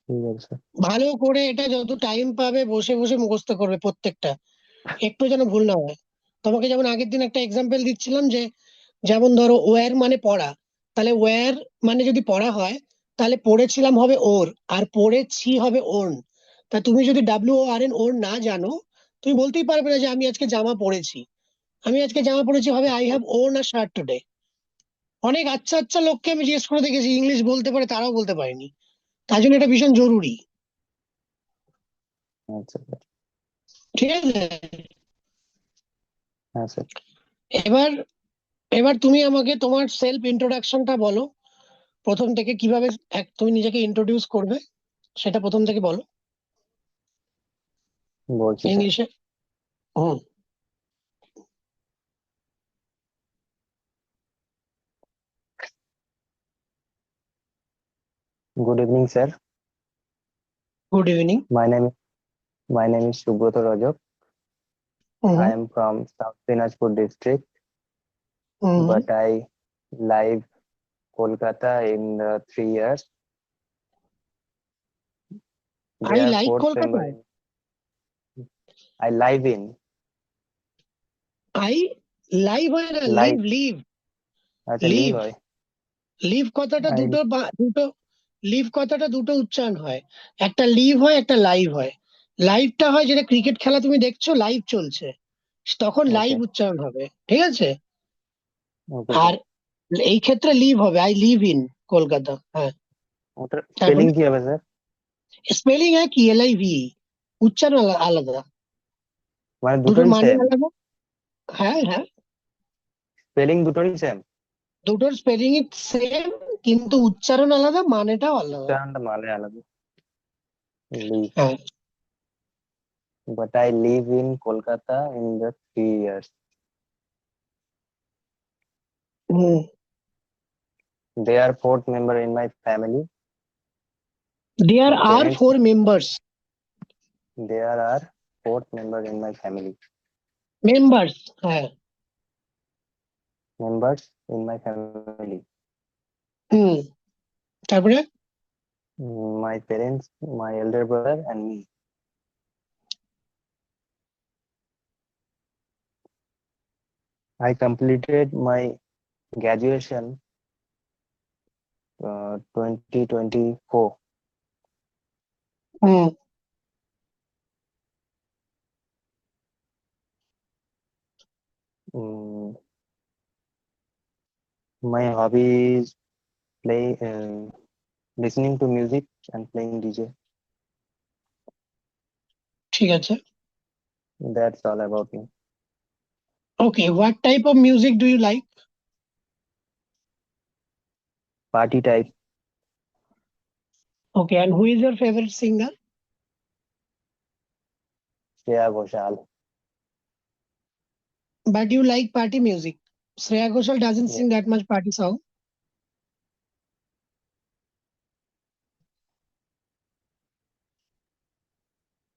ঠিক আছে। ভালো করে এটা যত টাইম পাবে বসে বসে মুখস্থ করবে প্রত্যেকটা, একটু যেন ভুল না হয়। তোমাকে যেমন আগের দিন একটা এক্সাম্পল দিচ্ছিলাম যে, যেমন ধরো ওয়্যার মানে পড়া, তাহলে ওয়্যার মানে যদি পড়া হয়, তাহলে পড়েছিলাম হবে ওর, আর পড়েছি হবে ওর্ন। তা তুমি যদি WORN ওর্ন না জানো, তুমি বলতেই পারবে না যে আমি আজকে জামা পরেছি। আমি আজকে জামা পরেছি হবে I have worn a shirt today. অনেক আচ্ছা আচ্ছা লোককে আমি জিজ্ঞেস করে দেখেছি, ইংলিশ বলতে পারে, তারাও বলতে পারেনি। তাই জন্য এটা ভীষণ জরুরি। আচ্ছা। ঠিক আছে। হ্যাঁ স্যার। এবার এবার তুমি আমাকে তোমার সেলফ ইন্ট্রোডাকশনটা বলো, প্রথম থেকে কিভাবে তুমি নিজেকে ইন্ট্রোডিউস করবে, সেটা প্রথম থেকে বলো বলছি স্যার। ইংলিশে। হুম। Good evening sir. Good evening. My name my name is Subrata Rajak. I হুম am from South Dinajpur district, হুম। but I live Kolkata in 3 years. I There are like fourth Kolkata. member in I live in I live হয় না, live live. Live আচ্ছা, live live. হয়। Live কথাটা I দুটো live কথাটা দুটো উচ্চারণ হয়, একটা লিভ হয়, একটা লাইভ হয়। লাইভটা হয় যেটা ক্রিকেট খেলা তুমি দেখছো, লাইভ চলছে, তখন লাইভ okay, উচ্চারণ হবে। ঠিক আছে। okay আর স্যার। এই ক্ষেত্রে লিভ হবে আই লিভ ইন কলকাতা। হ্যাঁ। ওটার স্পেলিং তারপরে কি হবে স্যার? স্পেলিং একই, LIV, উচ্চারণ আলাদা, মানে দুটোর দুটোরই মানে সেম? আলাদা। হ্যাঁ হ্যাঁ, স্পেলিং দুটোরই সেম? দুটোর স্পেলিং সেম, কিন্তু উচ্চারণ আলাদা, মানেটাও আলাদা। উচ্চারণটা মানে আলাদা। লিভ। হ্যাঁ। But I live in Kolkata in the 3 years. Hmm. They are fourth member in my family. There My are parents, 4 members. there are fourth member in my family. Members, হ্যাঁ। Members in my family. Hmm. তারপরে My parents, my elder brother, and me. I completed my graduation 2024. Hmm. Mm, my hobby is listening to music and playing DJ. ঠিক আছে। That's all about me. Okay, what type of music do you like? Party type. Okay, and who is your favourite singer? Shreya Ghoshal. But you like party music? Shreya Ghoshal doesn't sing Yes. That much party song.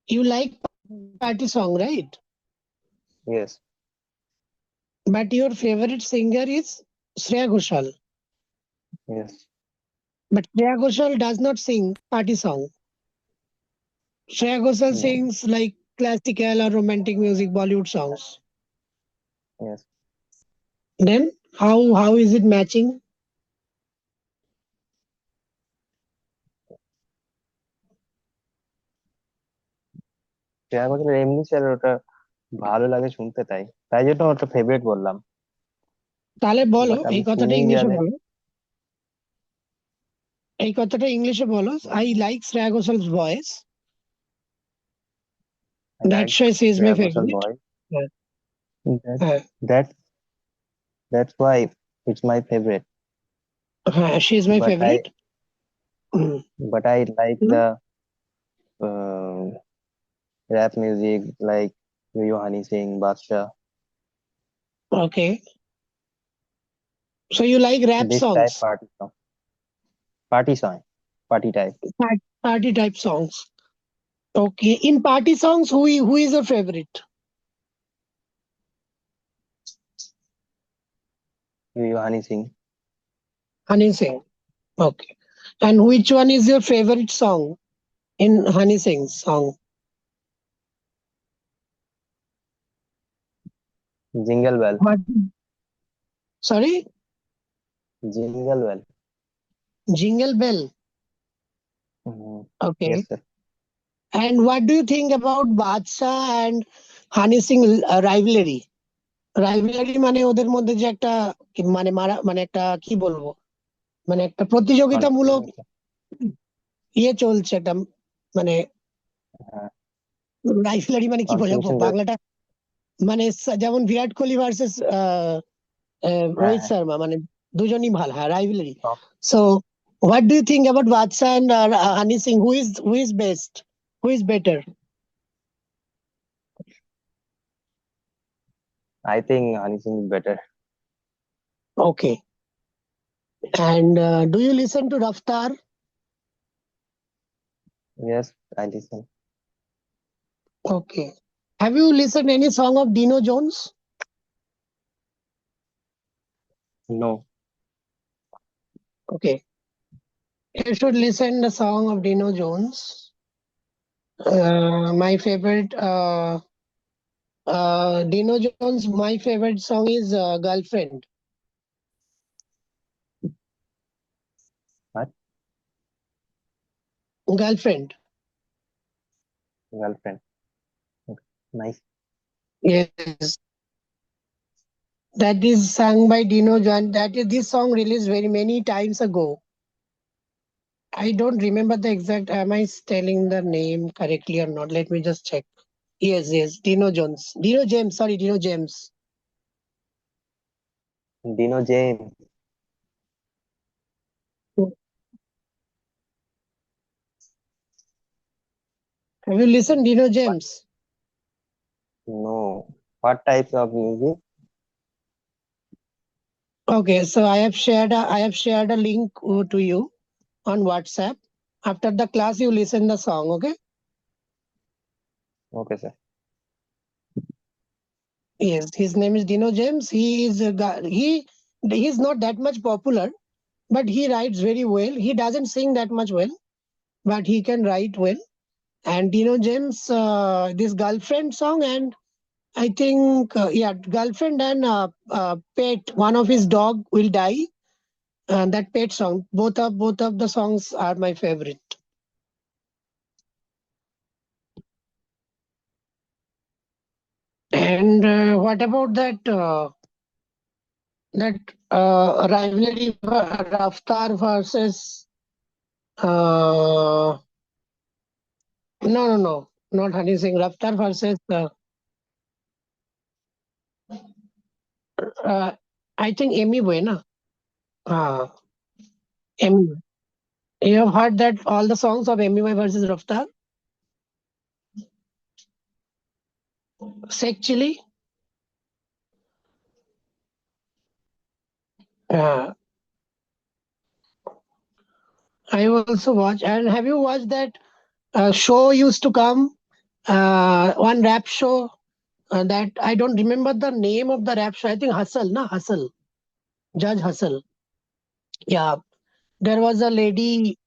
You like party song, right? Yes. But your favorite singer is Shreya Ghoshal. Yes. But Shreya Ghoshal does not sing party song. Shreya Ghoshal No. sings like classical or romantic music, Bollywood songs. Yes. Then how is it matching? Shreya ঘোষালের এমনি sir ওটা ভালো লাগে শুনতে, তাই তাই জন্য ওটা ফেভারিট বললাম। তাহলে বলো বাট এই আমি কথাটা সিঙ্গিং ইংলিশে জানে। বলো। এই কথাটা ইংলিশে বলো। I like Shreya Ghosal's voice. I like That's why she is my Shreya Ghoshal favorite. Voice. হ্যাঁ, দ্যাট হ্যাঁ, that that's why it's my favourite. হ্যাঁ, she is my but I favorite. Hmm, but I like hmm, the rap music like Yo Honey Singh, Badshah, okay. So you like rap this type songs, party song, party type. party type songs. Okay. In party songs, who is your favorite? Yo Honey Singh, Honey Singh. Okay. And which one is your favorite song in Honey Singh's song? Jingle Bell, What? Sorry, Jingle Bell. Jingle Bell. Yes, Okay. sir. And what do you think about Badshah and Honey Singh rivalry? Rivalry মানে ওদের মধ্যে যে একটা মানে মানে একটা কি বলবো, মানে একটা প্রতিযোগিতামূলক Controversy. ইয়ে চলছে একটা, মানে হ্যাঁ, রাইভেলারি মানে কি বোঝাবো কম্পিটিশন চলছে। বাংলাটা, মানে যেমন বিরাট কোহলি ভার্সেস হ্যাঁ, রোহিত হ্যাঁ। শর্মা, মানে দুজনই ভালো, হ্যাঁ rivalry. Top. So what do you think about Badshah and Honey Singh, who is best, who is better? I think Honey Singh is better. Okay. And do you listen to Raftaar? Yes, I listen. Okay. Have you listen any song of Dino James? No. Okay. You should listen the song of Dino Jones. My favorite Dino Jones. My favorite song is "Girlfriend." What? Girlfriend. Girlfriend. Okay. Nice. Yes, that is sung by Dino Jones. That is this song released very many times ago. I don't remember the exact. Am I telling the name correctly or not? Let me just check. Yes, yes. Dino Jones. Dino James. Sorry, Dino James. Dino James. Have you listened, Dino What? James? No. What types of music? Okay, so I have shared a link to you on WhatsApp. After the class, you listen the song. Okay. Okay, sir. Yes, his name is Dino James. He is a guy. He's not that much popular, but he writes very well. He doesn't sing that much well, but he can write well. And Dino James, this girlfriend song, and I think yeah, girlfriend and pet. One of his dog will die. And that pet song. Both of the songs are my favorite. And what about that rivalry Raftar versus no, not Honey Singh. Raftar versus uh, I think Amy Buena. Uh, Amy. You have heard that all the songs of Amy versus Raftar? Sek Chili. Uh, I also watch. And have you watched that show used to come? One rap show. that I don't remember the name of the rap show. I think Hustle, na Hustle, Judge Hustle. Yeah, there was a lady,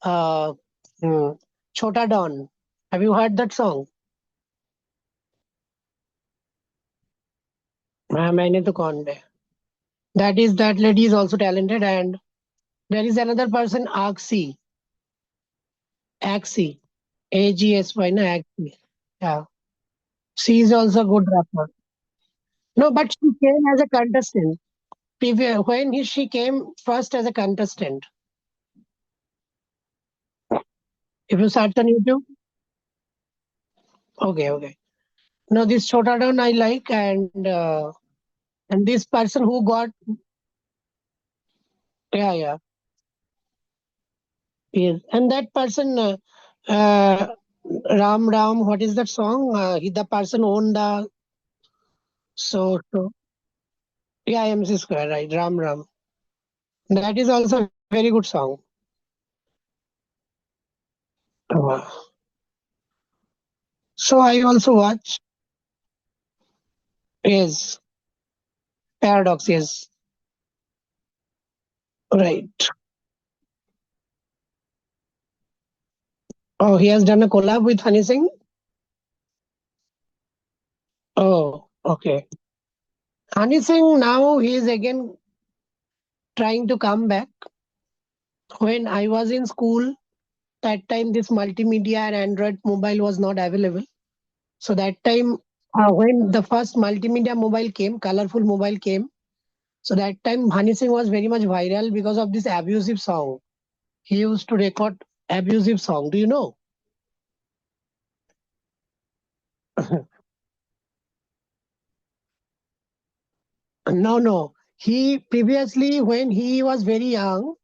Chota Don. Have you heard that song? मैंने तो कौन है. That lady is also talented, and there is another person, Agsy, Agsy, Agsy, no Agsy. Yeah, she is also a good rapper. No, but she came as a contestant. She came first as a contestant. If you search on YouTube, okay. No, this Chota Don I like, and this person who got, yeah, yes, and that person, Ram, what is that song? The person owned the, so yeah, MC Square, right? Ram. That is also a very good song. Uh, So I also watch. Yes, Paradox. Yes, right. Oh, he has done a collab with Honey Singh. Oh, okay. Honey Singh now he is again trying to come back. When I was in school, that time this multimedia and Android mobile was not available. So that time, when the first multimedia mobile came, colorful mobile came. So that time, Honey Singh was very much viral because of this abusive song. He used to record abusive song. Do you know? No. He previously, when he was very young,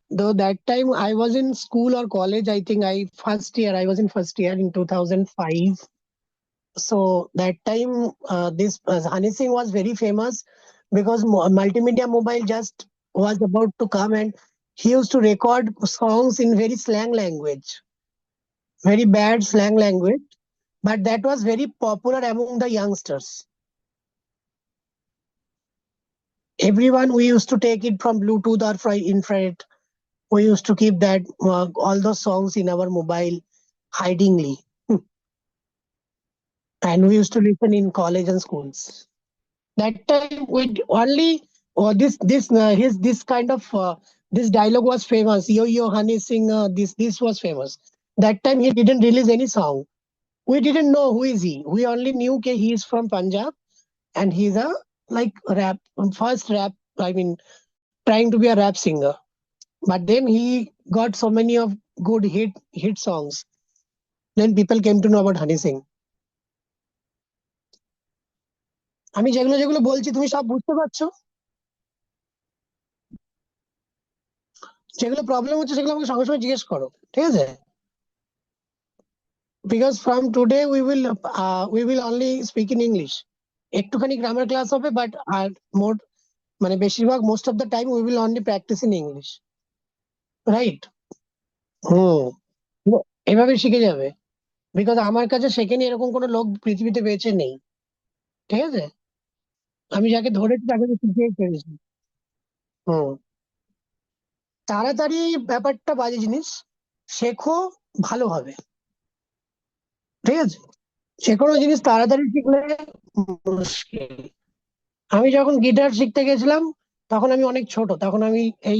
though that time I was in school or college, I think I was in first year in 2005. So that time, this Honey Singh was very famous because multimedia mobile just was about to come, and he used to record songs in very slang language, very bad slang language, but that was very popular among the youngsters. Everyone, we used to take it from Bluetooth or from infrared. We used to keep that all those songs in our mobile hidingly, and we used to listen in college and schools. That time we only this kind of this dialogue was famous. Yo Honey Singh, this was famous. That time he didn't release any song. We didn't know who is he. We only knew that he is from Punjab and he's a like rap first rap. I mean, trying to be a rap singer. But then he got so many of good hit songs. Then people came to know about Honey Singh. আমি যেগুলো যেগুলো বলছি তুমি সব বুঝতে পারছো? যেগুলো problem হচ্ছে সেগুলো আমাকে সঙ্গে সঙ্গে জিজ্ঞেস করো, ঠিক আছে? Because from today we will only speak in English. একটুখানি গ্রামার ক্লাস হবে, বাট আর মোর মানে বেশিরভাগ most of the time we will only practice in English, right? হুম, এভাবে শিখে যাবে। বিকজ আমার কাছে শেখেনি এরকম কোনো লোক পৃথিবীতে বেঁচে নেই, ঠিক আছে? আমি যাকে ধরেছি তাকে আমি শিখিয়ে ফেলেছি। হুম, তাড়াতাড়ি ব্যাপারটা বাজে জিনিস। শেখো ভালোভাবে, ঠিক আছে? যে কোনো জিনিস তাড়াতাড়ি শিখলে মুশকিল। আমি যখন গিটার শিখতে গেছিলাম তখন আমি অনেক ছোট, তখন আমি এই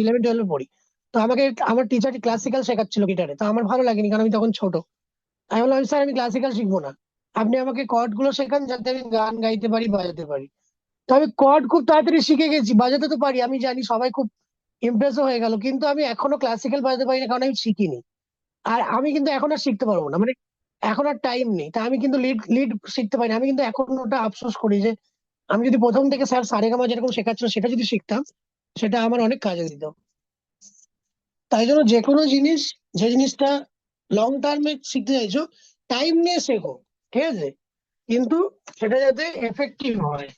11-12 পড়ি। তো আমাকে আমার টিচার ক্লাসিক্যাল শেখাচ্ছিল গিটারে, তো আমার ভালো লাগেনি কারণ আমি তখন ছোট। আমি বললাম, স্যার আমি ক্লাসিক্যাল শিখবো না, আপনি আমাকে কর্ড গুলো শেখান যাতে আমি গান গাইতে পারি, বাজাতে পারি। তো আমি কর্ড খুব তাড়াতাড়ি শিখে গেছি, বাজাতে তো পারি, আমি জানি, সবাই খুব ইমপ্রেসও হয়ে গেল, কিন্তু আমি এখনো ক্লাসিক্যাল বাজাতে পারি না কারণ আমি শিখিনি। আর আমি কিন্তু এখন আর শিখতে পারবো না, মানে এখন আর টাইম নেই। তা আমি কিন্তু লিড লিড শিখতে পারি না। আমি কিন্তু এখন ওটা আফসোস করি যে আমি যদি প্রথম থেকে স্যার সারেগামা যেরকম শেখাচ্ছিল সেটা যদি শিখতাম, সেটা আমার অনেক কাজে দিত। তাই জন্য যে কোনো জিনিস, যে জিনিসটা লং টার্মে শিখতে চাইছো, টাইম নিয়ে শেখো, ঠিক আছে? কিন্তু সেটা যাতে এফেক্টিভ হয়।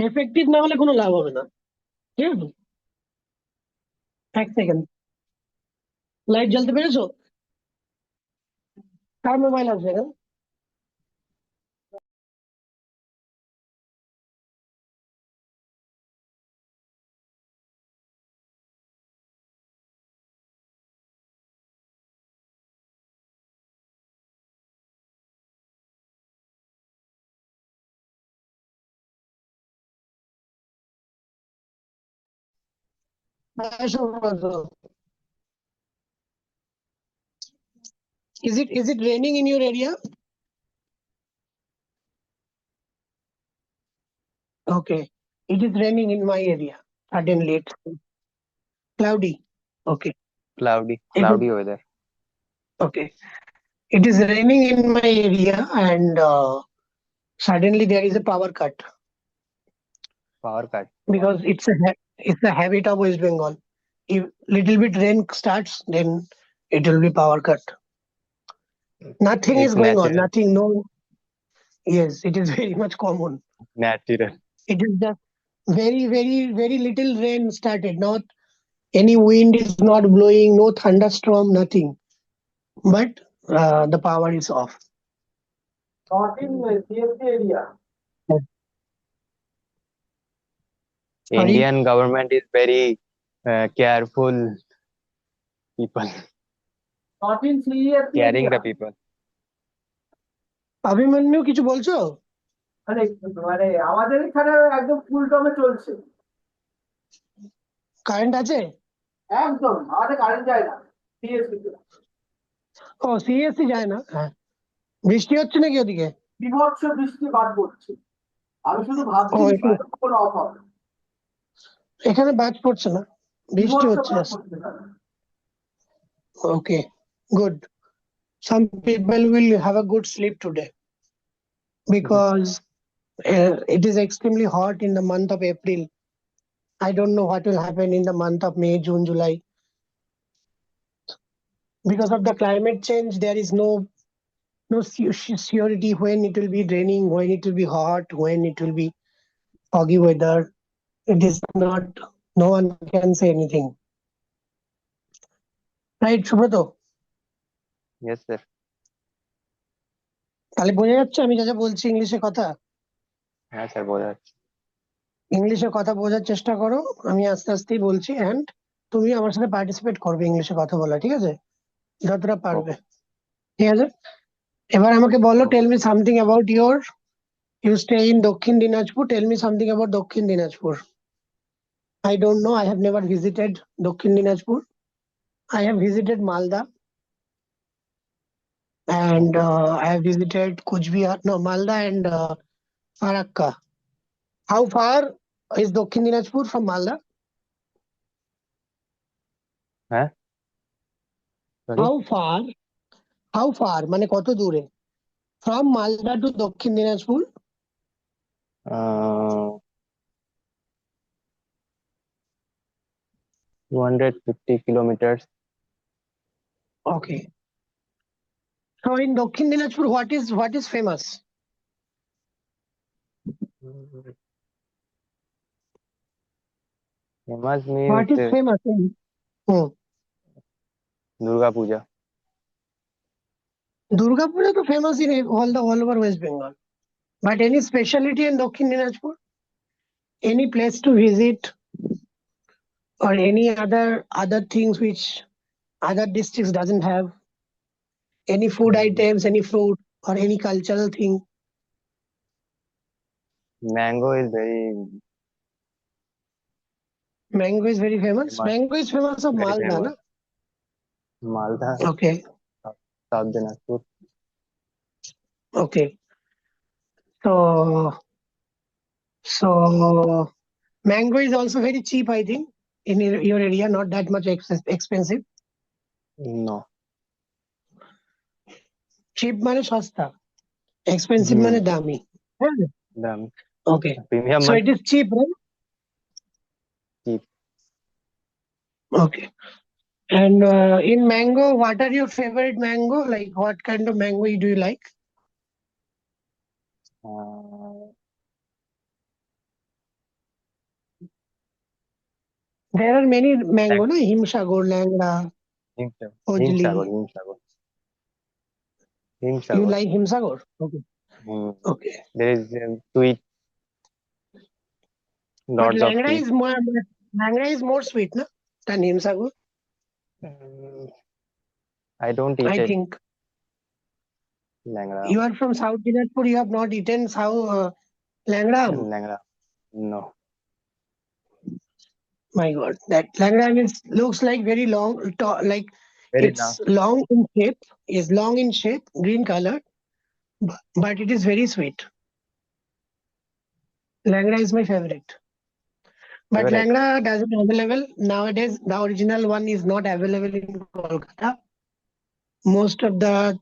এফেক্টিভ না হলে কোনো লাভ হবে না, ঠিক আছে? এক সেকেন্ড, লাইট জ্বালতে পেরেছো? কার মোবাইল আছে এখানে? হ্যাঁ, Subrata. Is it raining in your area? Okay. It is raining in my area. Suddenly it's cloudy. Okay. Cloudy, If it, cloudy weather. okay. It is raining in my area and suddenly there is a power cut Power cut. because it's a habit of West Bengal. If little bit rain starts, then it will be power cut. Nothing is It's going on. natural. Nothing. No. Yes, it is very much common. Natural. It is just very little rain started. Not any wind is not blowing. No thunderstorm. Nothing. But the power is off. Not in CFC area. Sorry. Indian government is very careful people, Not in CFC caring the area. people. Abhimanyu কিছু বলছো? মানে মানে আমাদের এখানে একদম ফুল টমে চলছে। Current আছে? একদম আমাদের কারেন্ট যায় না CFC তে। ও সিএসসি যায় না। হ্যাঁ, বৃষ্টি হচ্ছে নাকি ওদিকে? বিভৎস বৃষ্টি বাদ পড়ছে। আমি শুধু ভাবছি ও একটু কখন অফ হবে। এখানে বাজ পড়ছে না, বৃষ্টি বিভৎস হচ্ছে। বাদ পড়ছে এখানে। ওকে, good. Some people will have a good sleep today because it is extremely hot in the month of April. I don't know what will happen in the month of May, June, July. Because of the climate change, there is no surety when it will be raining, when it will be hot, when it will be foggy weather. It is not. No one can say anything. Right, Subrata? Yes, sir. তাহলে বোঝা যাচ্ছে আমি যা যা বলছি ইংলিশে কথা? হ্যাঁ স্যার, বোঝা যাচ্ছে। ইংলিশে কথা বোঝার চেষ্টা করো, আমি আস্তে আস্তেই বলছি, এন্ড তুমি আমার সাথে পার্টিসিপেট করবে ইংলিশে কথা বলা, ঠিক আছে? যতটা পারবে, ঠিক আছে? এবার আমাকে বলো, tell me something about you stay in Dakshin Dinajpur, tell me something about Dakshin Dinajpur. I don't know, I have never visited দক্ষিণ Dinajpur. I have visited Malda and I have visited Kuchbihar, no, Malda and Farakka. How far is দক্ষিণ Dinajpur from Malda? হ্যাঁ, sorry, How far মানে কত দূরে from Malda to দক্ষিণ Dinajpur? 250 kilometers. Okay. So in দক্ষিণ Dinajpur what is famous? Famous What means is famous in Durga Puja. Durga Puja তো famous in all over West Bengal. But any speciality in দক্ষিণ Dinajpur? Any place to visit or any other things which other districts doesn't have? Any food items, any fruit or any cultural thing? Mango is very Mango is very famous. famous. Mango is famous of Very Malda, famous. na? Malda, Okay. South Dinajpur. Okay. So mango is also very cheap, I think, in your area, not that much expensive. No. Cheap মানে সস্তা, expensive মানে দামি. The Okay. premium So one. it is cheap, right? Cheap. Okay. And in mango, what are your favorite mango? Like what kind of mango do you like? Uh, There are many mango, na? Himsagar, Langra, Fojli. Himsagar. You Himsagar. like Himsagar? Okay. Hmm. Okay. There is sweet, But lots of sweet. Langra is more sweet, na, than Himsagar, Mm, I don't eat I it, think. Langra. You are from South Dinajpur, you have not eaten Langra. Langra. No. My God, that Langra looks like very long, like Very long. it's long in shape, is long in shape, green color, but it is very sweet. Langra is my favorite. But Favorite. Langra doesn't available nowadays. The original one is not available in Kolkata. Most of the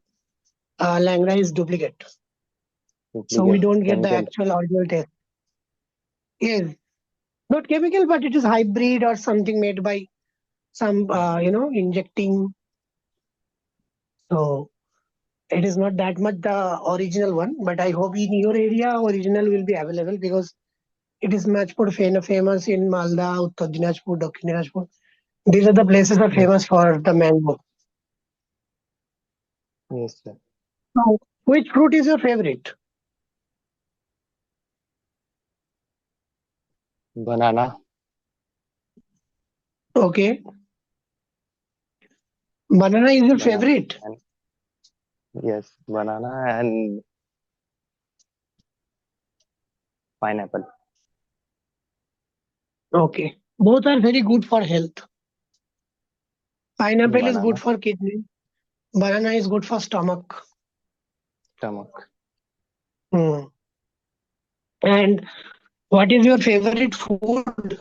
Langra is duplicate, so we Duplicate. don't get the Chemical. actual original taste. Yes, not chemical, but it is hybrid or something made by some injecting. So it is not that much the original one. But I hope in your area original will be available because it is much more famous in Malda, Uttar Dinajpur, Dakhin Dinajpur. These are the places are Yes. famous for the mango. Yes, sir. So, which fruit is your favorite? Banana. Okay, banana is your Banana. favorite. And yes, banana and pineapple. Okay, both are very good for health. Pineapple is good Banana. for kidney. Banana is good for stomach. Stomach. Hmm. And what is your favorite food?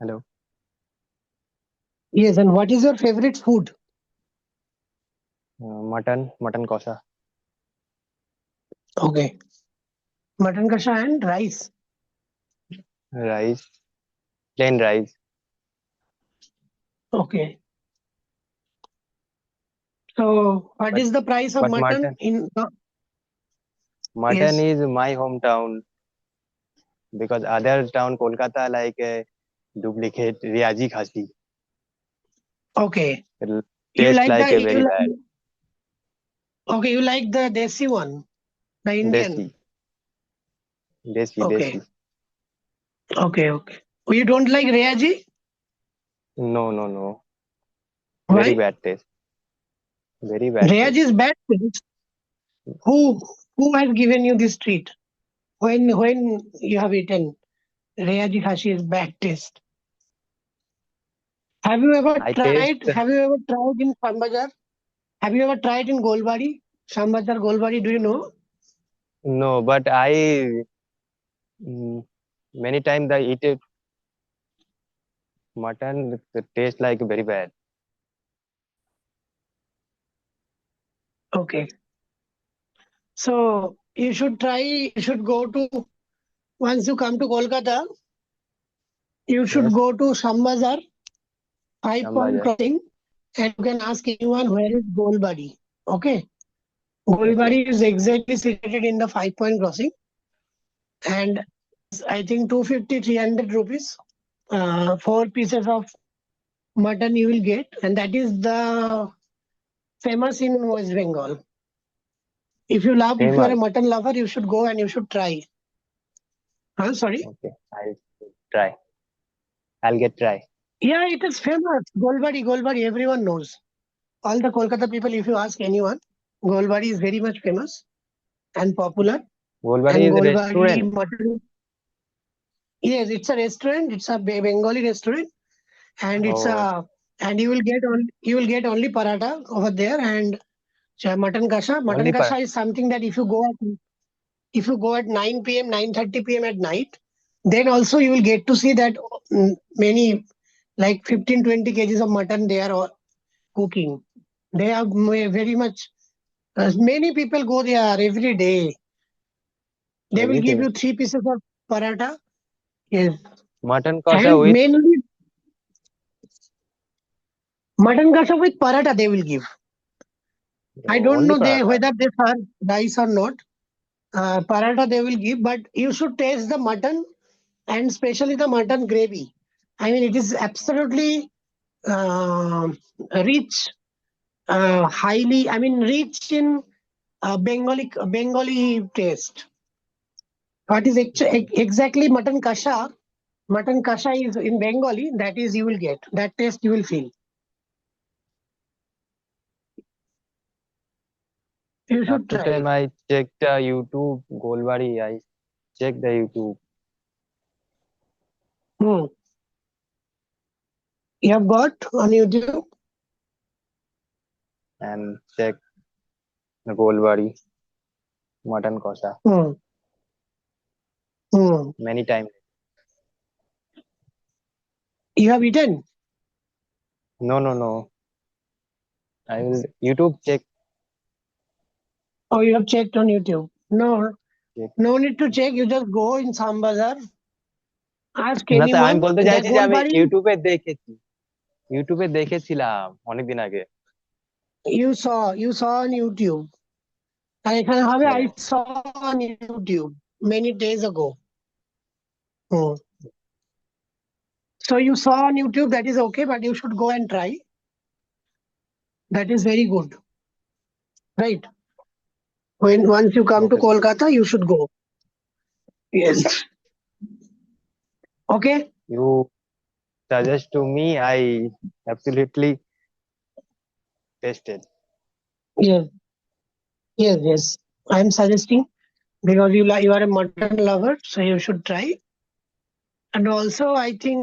Hello. Yes, and what is your favorite food? Mutton. Mutton kosa. Okay, mutton kasha and rice. Rice. Plain rice. Okay, so what But is the price of mutton mutton. in? Mutton Yes. is my hometown because other town Kolkata like duplicate Riyaji Khasi. Okay, It you tastes like like the a you very bad. like, okay, you like the desi one, the Desi. Indian. Desi. Okay, Desi. okay. Oh, you don't like Reaji? No, no, no. Very Why? bad taste. Very bad Reaji taste. is bad things. Who who has given you this treat? When you have eaten Reaji Khashi is bad taste. Have you ever I taste. tried? Have you ever tried in Sambazar? Have you ever tried in Golbari? Sambazar Golbari, do you know? No, but I mm, many times I eat it mutton. It tastes like very bad. Okay. So you should try, you should go to, once you come to Kolkata, you should Yes, go to Sambazar, 5 Point Sambhaja. Crossing, and you can ask anyone where is Golbari. Okay. Okay. Golbari is exactly situated in the 5 Point Crossing, and I think 250, 300 rupees. 4 pieces of mutton you will get, and that is the famous in West Bengal. If you are a Famous. mutton lover, you should go and you should try. Sorry. Okay. I'll try. I'll get try. Yeah, it is famous. Golbari, everyone knows. All the Kolkata people, if you ask anyone, Golbari is very much famous and popular. Golbari And is a Golbari restaurant. mutton, yes, it's a restaurant. It's a Bengali restaurant, and Oh, you will get only paratha over there and mutton kasha. Mutton only kasha for. is something that if you go at 9 p.m., 9:30 p.m. at night, then also you will get to see that many, like 15, 20 kgs of mutton they are cooking. They are very much, many people go there every day. They will Every give day. you 3 pieces of paratha. Yes. Mutton kosha And with mainly mutton kasha with paratha they will give. I don't only know paratha. whether they serve rice or not. Paratha they will give, but you should taste the mutton and especially the mutton gravy. I mean, it is absolutely um, rich, highly, I mean, rich in Bengali taste. What is exactly mutton kasha? Mutton kasha is in Bengali. That is, you will get that taste. You will feel. You should After try time it. I checked YouTube, Golbari, I checked the YouTube Hmm. You have got on YouTube. and checked the Golbari mutton kosha Hmm. Hmm. many times. You have eaten. No, no, no. I will YouTube check. Oh, you have checked on YouTube. No, check. no need to check. You just go in Sambazar. Ask না sir আমি anyone. বলতে The চাইছি যে আমি Golbari ইউটিউবে দেখেছিলাম অনেকদিন আগে। you saw on YouTube. আর এখানে হবে I Yeah. saw on YouTube many days ago. Hmm. So you saw on YouTube, that is okay, but you should go and try. That is very good, right? Once you come to Okay, sir. Kolkata, you should go. Yes. Okay. You suggest to me, I absolutely tasted. Yes. Yes. Yes. I am suggesting because you are a mutton lover, so you should try. And also, I think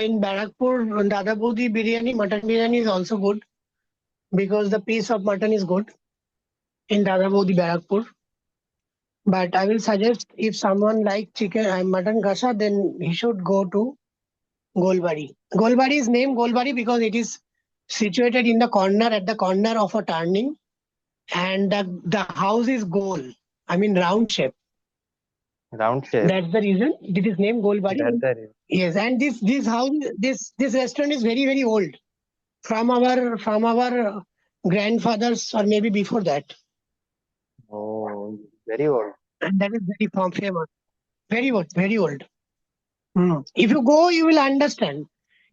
in Barakpur, Dada Bodhi biryani, mutton biryani is also good because the piece of mutton is good in Dada Bodhi Barakpur. But I will suggest if someone like chicken and mutton kasha, then he should go to Golbari. Golbari is named Golbari because it is situated in the corner, at the corner of a turning, and the house is goal. I mean round shape. Round shape. That's the reason it is named Golbari. That's the reason. Yes, and this house, this restaurant is very old, from our grandfathers or maybe before that, Oh, very old. and that is very famous. Very old, very old. If you go, you will understand.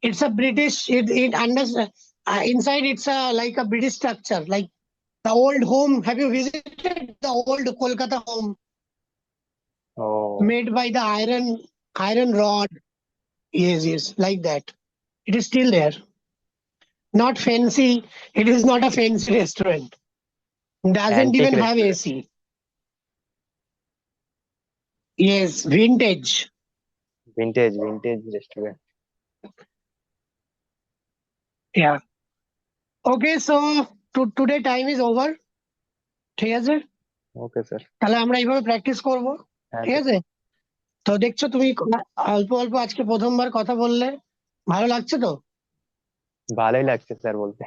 It's a British. It understand. Inside, it's like a British structure, like the old home. Have you visited the old Kolkata home Oh, made by the iron rod? Yes, yes, like that. It is still there. Not fancy. It is not a fancy restaurant. Doesn't antique even have restaurant. AC. Yes, vintage. Vintage restaurant. Yeah. Okay, so today time is over. ঠিক আছে? Okay, sir. তাহলে আমরা এইভাবে practice করব। হ্যাঁ, ঠিক আছে? তো দেখছো তুমি অল্প অল্প আজকে প্রথমবার কথা বললে, ভালো লাগছে তো? ভালোই লাগছে স্যার বলতে।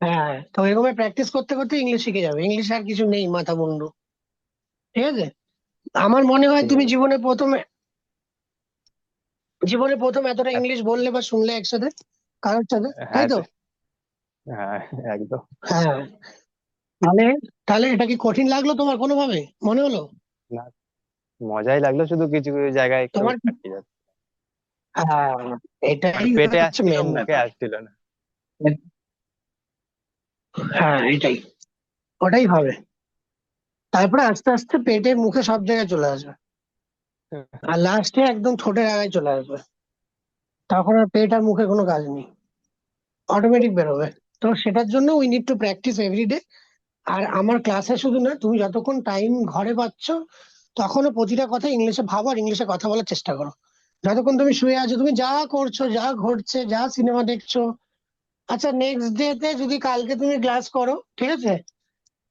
হ্যাঁ, তো এরকম প্র্যাকটিস করতে করতে ইংলিশ শিখে যাবে। ইংলিশ আর কিছু নেই মাথা মুন্ডু। ঠিক আছে? আমার মনে হয় ঠিক তুমি আছে। জীবনে প্রথম এতটা ইংলিশ বললে বা শুনলে একসাথে কারোর সাথে, তাই হ্যাঁ তো? স্যার, হ্যাঁ একদম। হ্যাঁ, তাহলে তাহলে এটা কি কঠিন লাগলো তোমার কোনোভাবে? মনে হলো? না, মজাই লাগলো, শুধু কিছু কিছু জায়গায় একটু তোমার আটকে যাচ্ছে। হ্যাঁ, মানে এটাই পেটে হচ্ছে আসছিল, মেন মুখে ব্যাপার। আসছিল না। হ্যাঁ, এটাই, ওটাই হবে। তারপরে আস্তে আস্তে পেটে মুখে সব জায়গায় চলে আসবে, আর লাস্টে একদম ঠোঁটের আগায় চলে আসবে। তখন আর পেট আর মুখে কোনো কাজ নেই, অটোমেটিক বেরোবে। তো সেটার জন্য we need to practice everyday. আর আমার ক্লাসে শুধু না, তুমি যতক্ষণ টাইম ঘরে পাচ্ছ তখনও প্রতিটা কথা ইংলিশে ভাবো আর ইংলিশে কথা বলার চেষ্টা করো। যতক্ষণ তুমি শুয়ে আছো, তুমি যা করছো, যা ঘটছে, যা সিনেমা দেখছো, আচ্ছা নেক্সট ডে তে যদি কালকে তুমি ক্লাস করো, ঠিক আছে,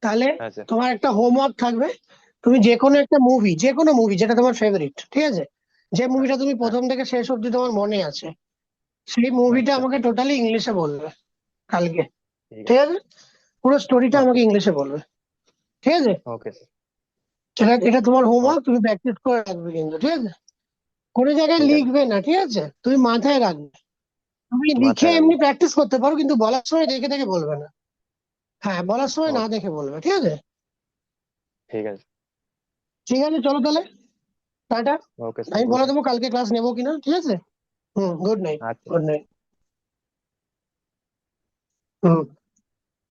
তাহলে আচ্ছা, তোমার একটা হোমওয়ার্ক থাকবে। তুমি যে কোনো মুভি যেটা তোমার ফেভারিট, ঠিক আছে, যে মুভিটা তুমি হ্যাঁ, প্রথম থেকে শেষ অব্দি তোমার মনে আছে, সেই মুভিটা আচ্ছা, আমাকে টোটালি ইংলিশে বলবে কালকে। ঠিক ঠিক আছে। আছে, পুরো স্টোরিটা ওকে, আমাকে ইংলিশে বলবে। ঠিক আছে, ওকে স্যার। এটা তোমার হোমওয়ার্ক, ওকে, তুমি প্র্যাকটিস করে রাখবে কিন্তু। ঠিক আছে, কোনো জায়গায় ঠিক আছে, লিখবে না, ঠিক আছে, তুমি মাথায় রাখবে। তুমি লিখে মাথায় এমনি রাখবো। প্র্যাকটিস করতে পারো, কিন্তু বলার সময় দেখে দেখে বলবে না। হ্যাঁ, বলার সময় না ওকে, দেখে বলবে। ঠিক আছে? ঠিক আছে। ঠিক আছে, চলো তাহলে, টাটা। ওকে স্যার, আমি গুড বলে নাইট। দেবো কালকে ক্লাস নেবো কিনা। ঠিক আছে? হুম, গুড নাইট। আচ্ছা। Good night. হুম।